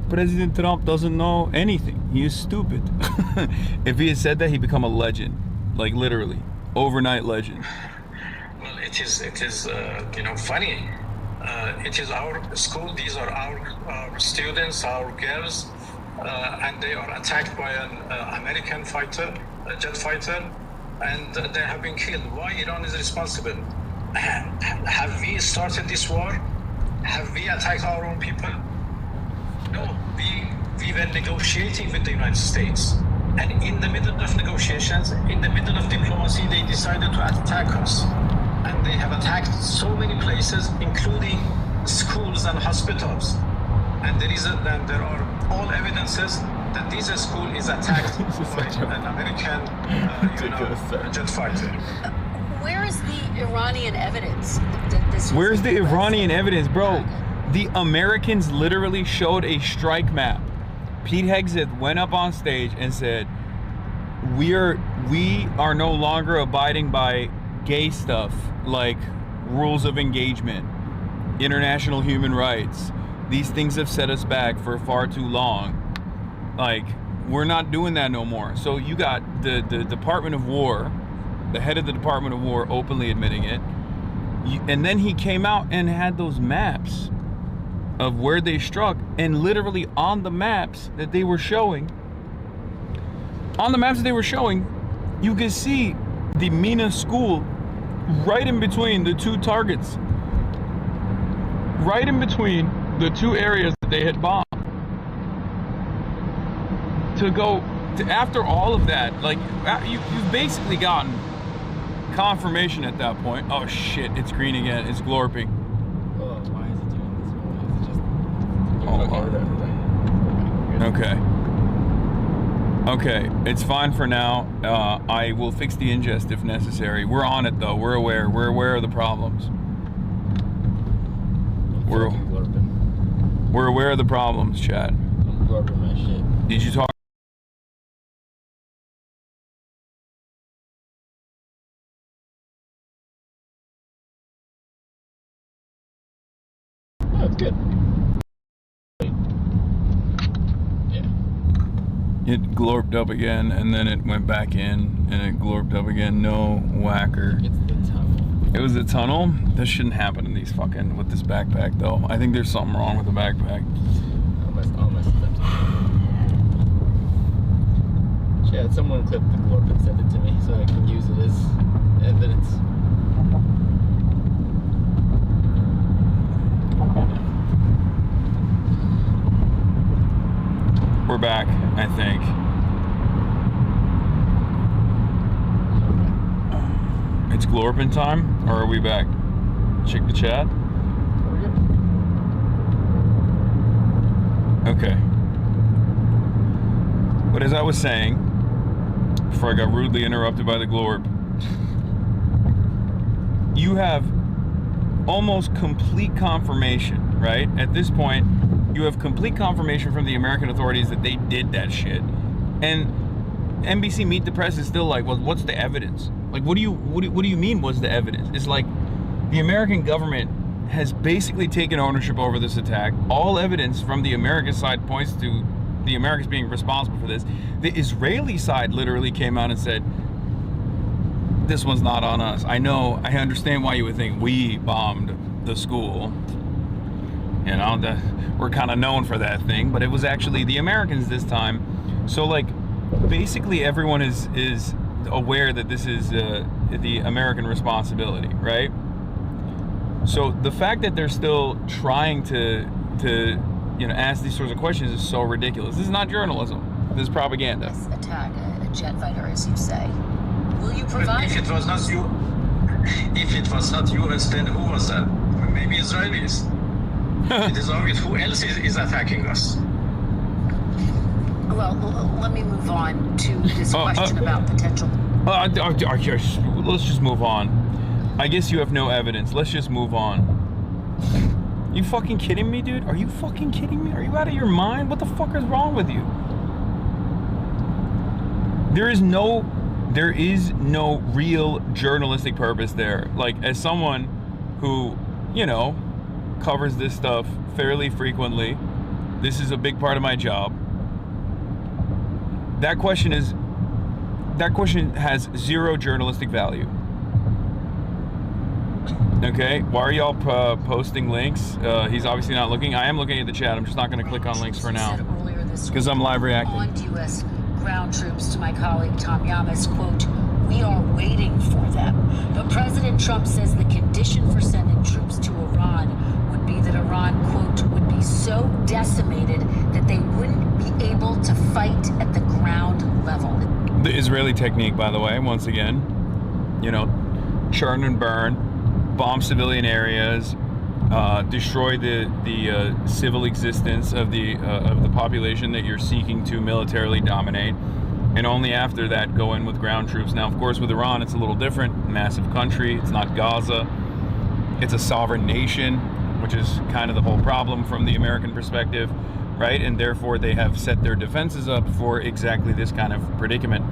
President Trump doesn't know anything. He is stupid. If he had said that, he'd become a legend, like literally, overnight legend. Well, it is funny. It is our school. These are our students, our girls, and they are attacked by an American fighter, a jet fighter, and they have been killed. Why Iran is responsible? Have we started this war? Have we attacked our own people? No, we were negotiating with the United States. And in the middle of negotiations, in the middle of diplomacy, they decided to attack us. And they have attacked so many places, including schools and hospitals. And there are all evidences that this school is attacked by an American jet fighter. Where is the Iranian evidence that this? Where's the Iranian evidence, bro? The Americans literally showed a strike map. Pete Hegseth went up on stage and said, we are no longer abiding by gay stuff like rules of engagement, international human rights. These things have set us back for far too long. Like, we're not doing that no more. So you got the Department of War, the head of the Department of War openly admitting it. And then he came out and had those maps of where they struck, and literally on the maps that they were showing, you could see the Mina school right in between the two targets, right in between the two areas that they had bombed. After all of that, like, you've basically gotten confirmation at that point. Oh shit, it's green again, it's glorping. Why is it doing this? Is it just... Okay, it's fine for now. I will fix the ingest if necessary. We're on it though. We're aware of the problems. We're aware of the problems, chat. I'm glorping my shit. Did you talk? Oh, it's good. It glorped up again, and then it went back in, and it glorped up again. No whacker. It's the tunnel. It was the tunnel? This shouldn't happen in these fucking, with this backpack, though. I think there's something wrong with the backpack. I'll mess it up. Yeah, someone clip the glorp and send it to me so I can use it as evidence. We're back, I think. It's glorping time, or are we back? Check the chat. Okay. But as I was saying, before I got rudely interrupted by the glorp, you have almost complete confirmation, right? At this point, you have complete confirmation from the American authorities that they did that shit. And NBC Meet the Press is still like, well, what's the evidence? Like, what do you mean, what's the evidence? It's like the American government has basically taken ownership over this attack. All evidence from the American side points to the Americans being responsible for this. The Israeli side literally came out and said, this one's not on us. I understand why you would think we bombed the school. You know, we're kind of known for that thing, but it was actually the Americans this time. So like, basically everyone is aware that this is the American responsibility, right? So the fact that they're still trying to ask these sorts of questions is so ridiculous. This is not journalism. This is propaganda. This attack, a jet fighter, as you say. Will you provide? If it was not US, then who was that? Maybe Israelis. It is obvious who else is attacking us. Well, let me move on to this question about potential. Let's just move on. I guess you have no evidence. Let's just move on. You fucking kidding me, dude? Are you fucking kidding me? Are you out of your mind? What the fuck is wrong with you? There is no real journalistic purpose there. Like, as someone who, covers this stuff fairly frequently, this is a big part of my job. That question has zero journalistic value. Okay, why are y'all posting links? He's obviously not looking. I am looking at the chat. I'm just not going to click on links for now because I'm live reacting. On U.S. ground troops to my colleague Tom Yamas, quote, "We are waiting for them." But President Trump says the condition for sending troops to Iran would be that Iran, quote, would be so decimated that they wouldn't be able to fight at the ground level. The Israeli technique, by the way, once again, churn and burn, bomb civilian areas, destroy the civil existence of the population that you're seeking to militarily dominate, and only after that go in with ground troops. Now, of course, with Iran, it's a little different. Massive country. It's not Gaza. It's a sovereign nation, which is kind of the whole problem from the American perspective, right? And therefore, they have set their defenses up for exactly this kind of predicament.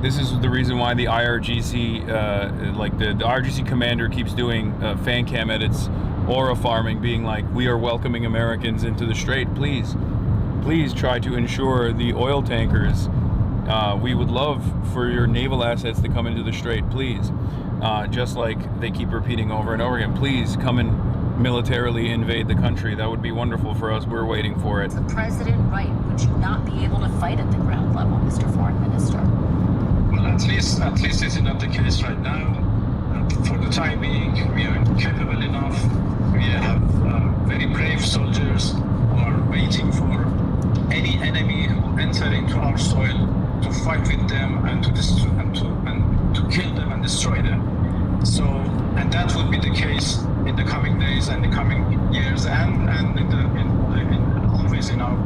This is the reason why the IRGC, the IRGC commander keeps doing fan cam edits, aura farming, being like, we are welcoming Americans into the Strait. Please try to ensure the oil tankers. We would love for your naval assets to come into the Strait, please. Just like they keep repeating over and over again, please come and militarily invade the country. That would be wonderful for us. We're waiting for it. The president right? Would you not be able to fight at the ground level, Mr. Foreign Minister? Well, at least this is not the case right now. For the time being, we are capable enough. We have very brave soldiers who are waiting for any enemy who enter into our soil to fight with them and to destroy and to kill them and destroy them. So, and that will be the case in the coming days and the coming years, and always in our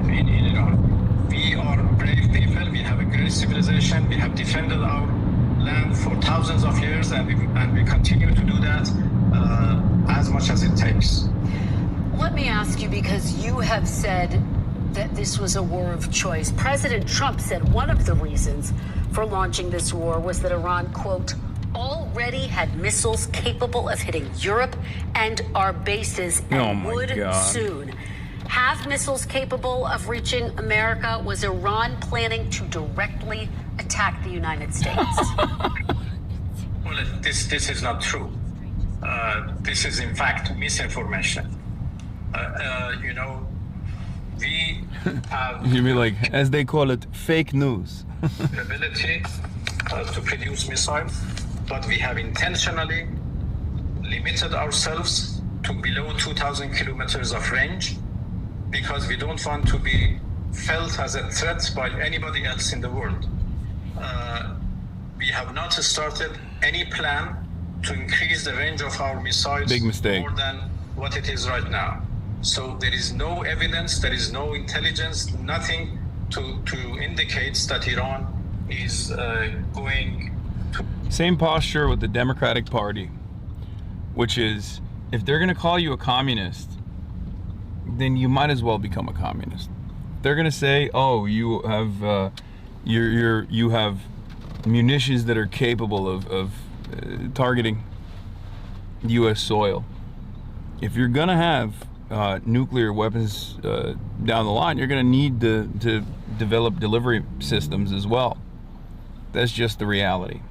in Iran. We are brave people. We have a great civilization. We have defended our land for thousands of years, and we continue to do that as much as it takes. Let me ask you, because you have said that this was a war of choice. President Trump said one of the reasons for launching this war was that Iran, quote, already had missiles capable of hitting Europe and our bases and would soon. Have missiles capable of reaching America? Was Iran planning to directly attack the United States? Well, this is not true. This is, in fact, misinformation. We have... You'd be like, as they call it, fake news. The ability to produce missiles, but we have intentionally limited ourselves to below 2,000 kilometers of range because we don't want to be felt as a threat by anybody else in the world. We have not started any plan to increase the range of our missiles Big mistake. More than what it is right now. So there is no evidence, there is no intelligence, nothing to indicate that Iran is going to... Same posture with the Democratic Party, which is, if they're going to call you a communist, then you might as well become a communist. They're going to say, oh, you have you have munitions that are capable of targeting U.S. soil. If you're going to have nuclear weapons down the line, you're going to need to develop delivery systems as well. That's just the reality.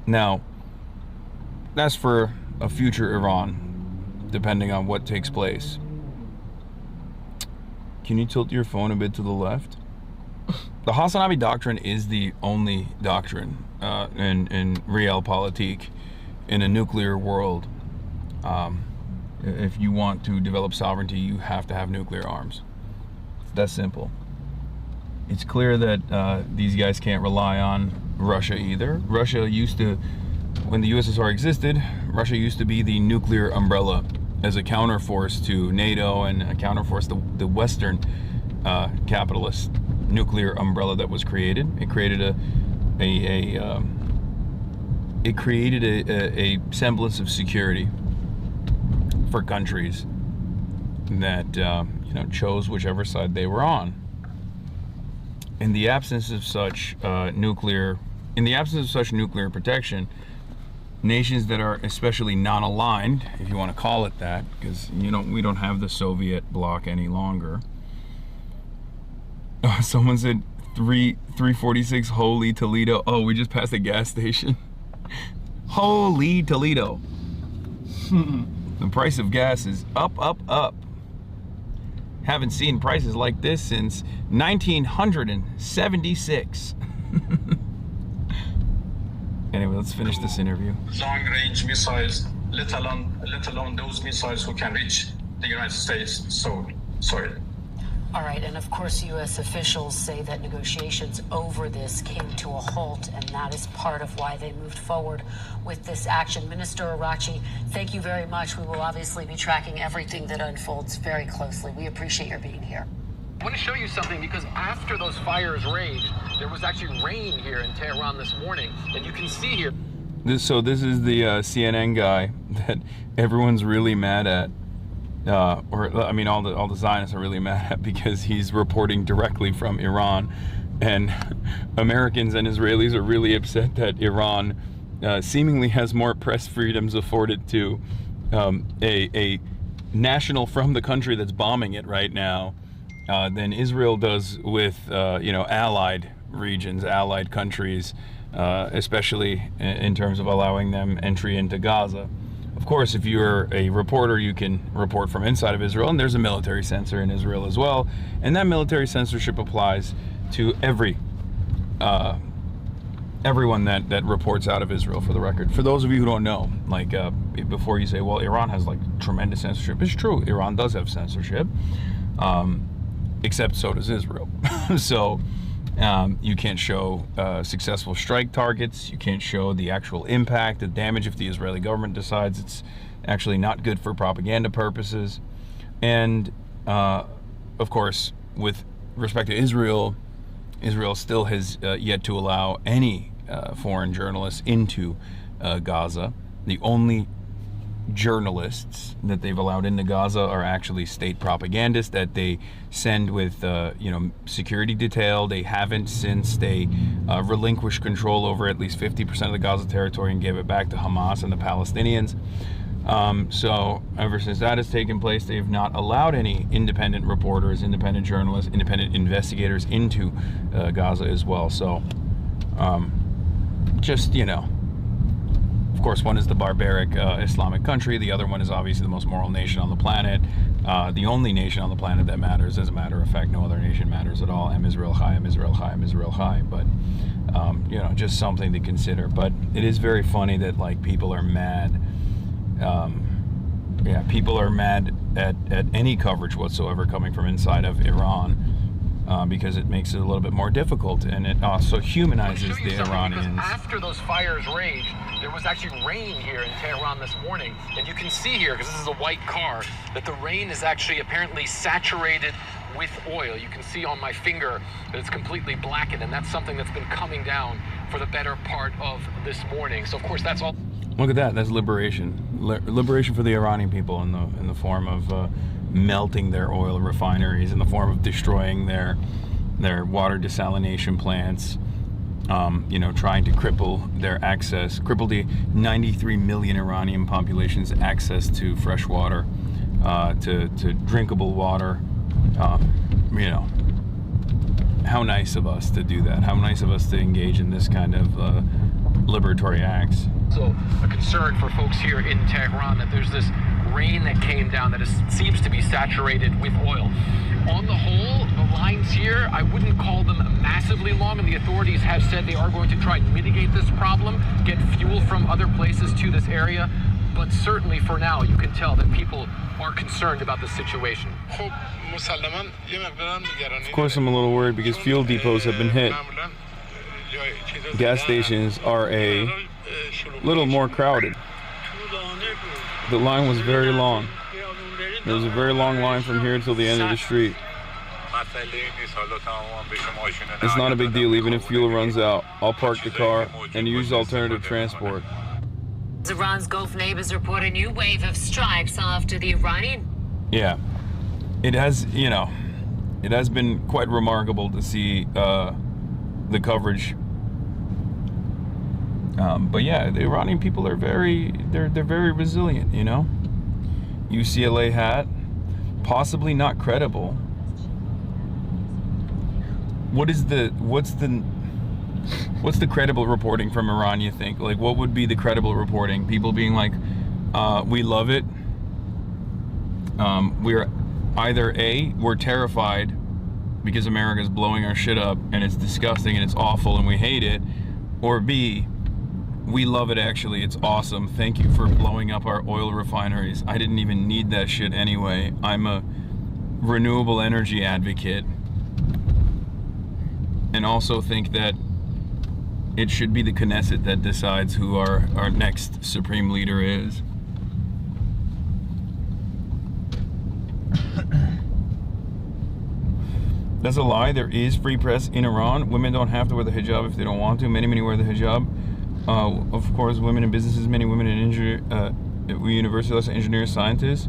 Now, that's for a future Iran, depending on what takes place. Can you tilt your phone a bit to the left? The Hasanabi doctrine is the only doctrine in realpolitik in a nuclear world. If you want to develop sovereignty, you have to have nuclear arms. It's that simple. It's clear that these guys can't rely on Russia either. Russia used to, when the USSR existed, Russia used to be the nuclear umbrella as a counterforce to NATO and a counterforce to the Western capitalist nuclear umbrella that was created. It created a semblance of security for countries that chose whichever side they were on. In the absence of such nuclear protection, nations that are especially non-aligned, if you want to call it that, because we don't have the Soviet bloc any longer. Someone said 346 Holy Toledo. Oh, we just passed a gas station. Holy Toledo. The price of gas is up, up, up. Haven't seen prices like this since 1976. Anyway, let's finish this interview. Long-range missiles, let alone those missiles who can reach the United States soil. All right, and of course, U.S. officials say that negotiations over this came to a halt, and that is part of why they moved forward with this action. Minister Arachi, thank you very much. We will obviously be tracking everything that unfolds very closely. We appreciate your being here. I want to show you something, because after those fires raged, there was actually rain here in Tehran this morning, and you can see here. This is the CNN guy that everyone's really mad at. All the Zionists are really mad at, because he's reporting directly from Iran, and Americans and Israelis are really upset that Iran seemingly has more press freedoms afforded to a national from the country that's bombing it right now than Israel does with allied regions, allied countries, especially in terms of allowing them entry into Gaza. Of course, if you're a reporter, you can report from inside of Israel, and there's a military censor in Israel as well, and that military censorship applies to everyone that reports out of Israel, for the record. For those of you who don't know, before you say, well, Iran has tremendous censorship, it's true, Iran does have censorship, except so does Israel. So you can't show successful strike targets. You can't show the actual impact, the damage, if the Israeli government decides it's actually not good for propaganda purposes. And of course, with respect to Israel, Israel still has yet to allow any foreign journalists into Gaza. The only journalists that they've allowed into Gaza are actually state propagandists that they send with security detail. They haven't, since they relinquished control over at least 50% of the Gaza territory and gave it back to Hamas and the Palestinians. So ever since that has taken place, they've not allowed any independent reporters, independent journalists, independent investigators into Gaza as well. So of course, one is the barbaric Islamic country. The other one is obviously the most moral nation on the planet. The only nation on the planet that matters. As a matter of fact, no other nation matters at all. Am Israel Chai, Am Israel Chai, Am Israel Chai. But, just something to consider. But it is very funny that, people are mad. People are mad at any coverage whatsoever coming from inside of Iran. Because it makes it a little bit more difficult, and it also humanizes the Iranians. After those fires raged, there was actually rain here in Tehran this morning, and you can see here, because this is a white car, that the rain is actually apparently saturated with oil. You can see on my finger that it's completely blackened, and that's something that's been coming down for the better part of this morning. So of course that's all. Look at that. That's liberation. Liberation for the Iranian people in the form of melting their oil refineries, in the form of destroying their water desalination plants, trying to cripple the 93 million Iranian population's access to fresh water, to drinkable water. You know, how nice of us to do that. How nice of us to engage in this kind of liberatory acts. So a concern for folks here in Tehran that there's this rain that came down that seems to be saturated with oil. On the whole, the lines here, I wouldn't call them massively long, and the authorities have said they are going to try and mitigate this problem, get fuel from other places to this area. But certainly for now, you can tell that people are concerned about the situation. Of course, I'm a little worried because fuel depots have been hit. Gas stations are a little more crowded. The line was very long. There was a very long line from here till the end of the street. It's not a big deal, even if fuel runs out. I'll park the car and use alternative transport. Iran's Gulf neighbors report a new wave of strikes after the Iranian... Yeah, it has, you know, it has been quite remarkable to see the coverage. But yeah, the Iranian people are they're very resilient, you know. UCLA hat, possibly not credible. What's the credible reporting from Iran, you think? Like, what would be the credible reporting? People being like, we love it. We're either A, we're terrified because America's blowing our shit up and it's disgusting and it's awful and we hate it, or B, we love it actually, it's awesome. Thank you for blowing up our oil refineries. I didn't even need that shit anyway. I'm a renewable energy advocate. And also think that it should be the Knesset that decides who our next supreme leader is. That's a lie. There is free press in Iran. Women don't have to wear the hijab if they don't want to. Many wear the hijab. Of course, women in businesses, many women in university, engineers, scientists.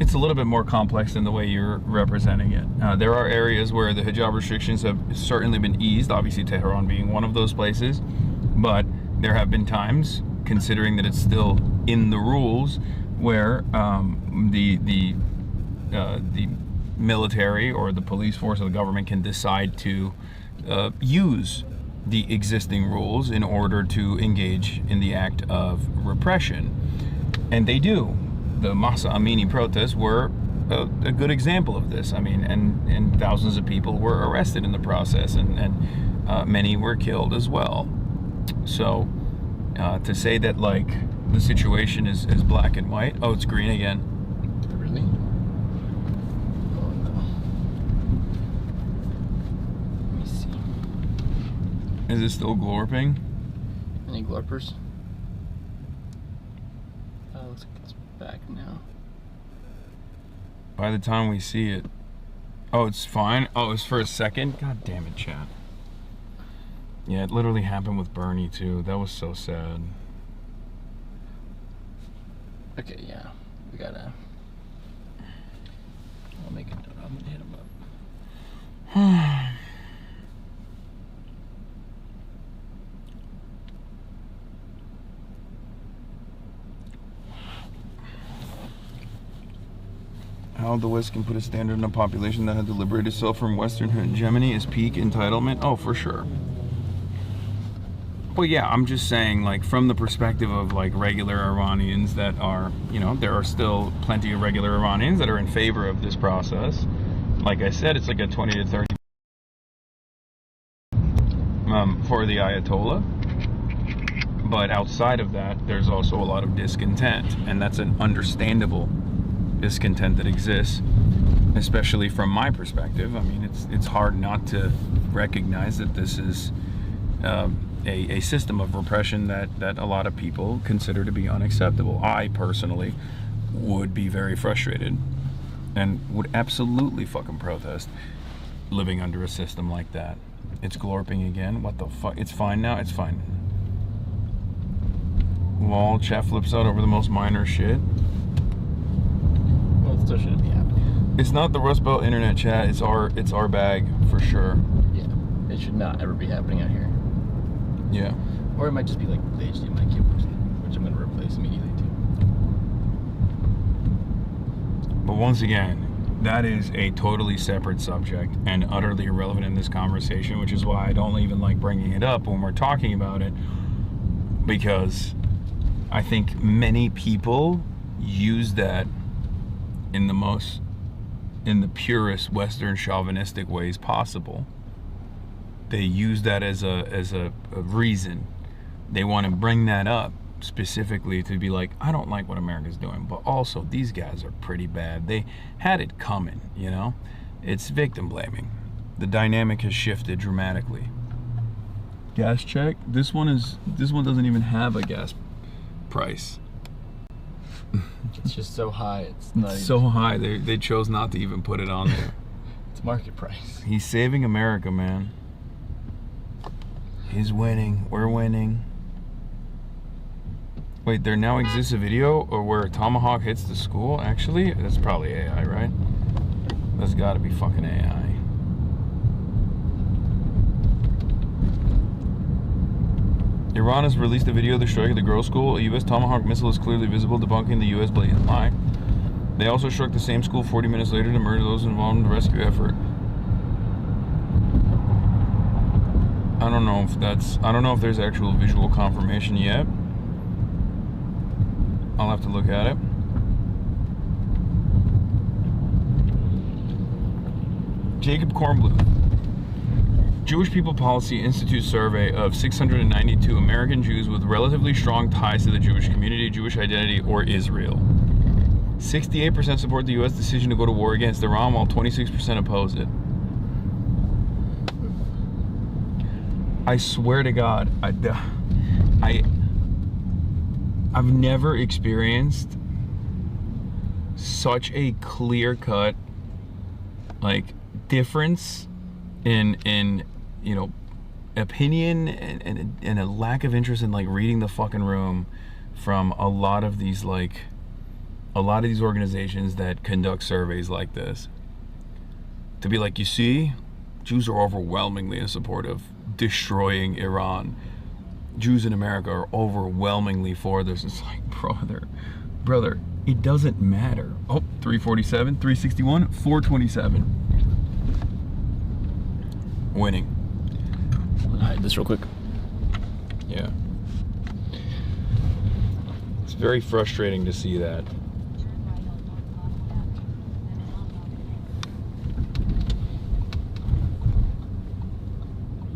It's a little bit more complex than the way you're representing it. There are areas where the hijab restrictions have certainly been eased, obviously Tehran being one of those places, but there have been times, considering that it's still in the rules, where the military or the police force or the government can decide to use the existing rules in order to engage in the act of repression. And they do. The Mahsa Amini protests were a good example of this. I mean, and thousands of people were arrested in the process, and many were killed as well. So to say that like the situation is black and white, oh, it's green again. Really? Oh no. Let me see. Is it still glorping? Any glorpers? Looks like it's back now. By the time we see it. Oh, it's fine? Oh, it's for a second? God damn it, chat. Yeah, it literally happened with Bernie, too. That was so sad. Okay, yeah. We gotta... I'll make a note. I'm gonna hit him up. How the West can put a standard on a population that had to liberate itself from Western hegemony is peak entitlement? Oh, for sure. Well, yeah, I'm just saying, like, from the perspective of, like, regular Iranians that are, you know, there are still plenty of regular Iranians that are in favor of this process. Like I said, it's like a 20 to 30 for the Ayatollah. But outside of that, there's also a lot of discontent, and that's an understandable discontent that exists, especially from my perspective. I mean, it's hard not to recognize that this is a system of repression that a lot of people consider to be unacceptable. I personally would be very frustrated and would absolutely fucking protest living under a system like that. It's glorping again. What the fuck? It's fine now. It's fine. Lol, chat flips out over the most minor shit. Well, it still shouldn't be happening. It's not the Rust Belt internet, chat. It's our bag for sure. Yeah, it should not ever be happening out here. Yeah. Or it might just be like the HDMI cables, which I'm gonna replace immediately too. But But once again, that is a totally separate subject and utterly irrelevant in this conversation, which is why I don't even like bringing it up when we're talking about it, because I think many people use that in the purest Western chauvinistic ways possible. They use that as a reason. They want to bring that up specifically to be like, I don't like what America's doing, but also these guys are pretty bad. They had it coming, you know? It's victim blaming. The dynamic has shifted dramatically. Gas check. This one doesn't even have a gas price. It's just so high. It's so high. They chose not to even put it on there. It's market price. He's saving America, man. He's winning. We're winning. Wait, there now exists a video or where a tomahawk hits the school? Actually, that's probably AI, right? That's got to be fucking AI. Iran has released a video of the strike at the girls' school. A U.S. Tomahawk missile is clearly visible, debunking the U.S. blatant lie. They also struck the same school 40 minutes later to murder those involved in the rescue effort. I don't know if there's actual visual confirmation yet. I'll have to look at it. Jacob Kornbluth. Jewish People Policy Institute survey of 692 American Jews with relatively strong ties to the Jewish community, Jewish identity, or Israel. 68% support the U.S. decision to go to war against Iran, while 26% oppose it. I swear to God, I've never experienced such a clear-cut, like, difference in you know, opinion and a lack of interest in like reading the fucking room from a lot of these organizations that conduct surveys like this. To be like, you see, Jews are overwhelmingly in support of destroying Iran. Jews in America are overwhelmingly for this. It's like, brother, it doesn't matter. Oh, 347, 361, 427. Winning. Hide this real quick. Yeah. It's very frustrating to see that.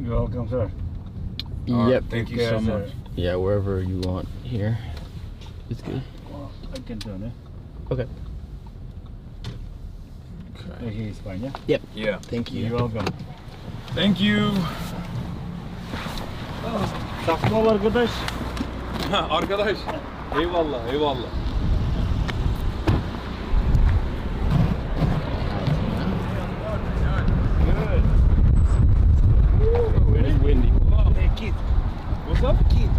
You're welcome, sir. Yep. Thank you so much. Yeah, wherever you want here. It's good. Well, I can turn it. Okay. Right here is fine, yeah? Yep. Yeah. Thank you. You're welcome. Thank you. Takma var arkadaş. Arkadaş. Eyvallah, eyvallah. Good. It's windy. Hey, Keith. What's up? Keith.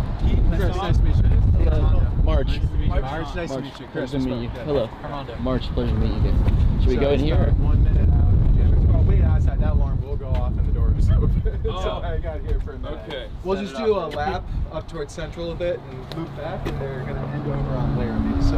Chris, nice to meet you. Hello. March. March, nice to meet you. Chris, Nice to meet you. Hello. Armando. March, pleasure to meet you again. Should we go in here? Or? 1 minute out. Well, wait outside. That alarm will go off and the door is open. Oh. So I got here for a minute. Okay. We'll just do a lap up towards Central a bit and loop back, and they're going to end over on Laramie. So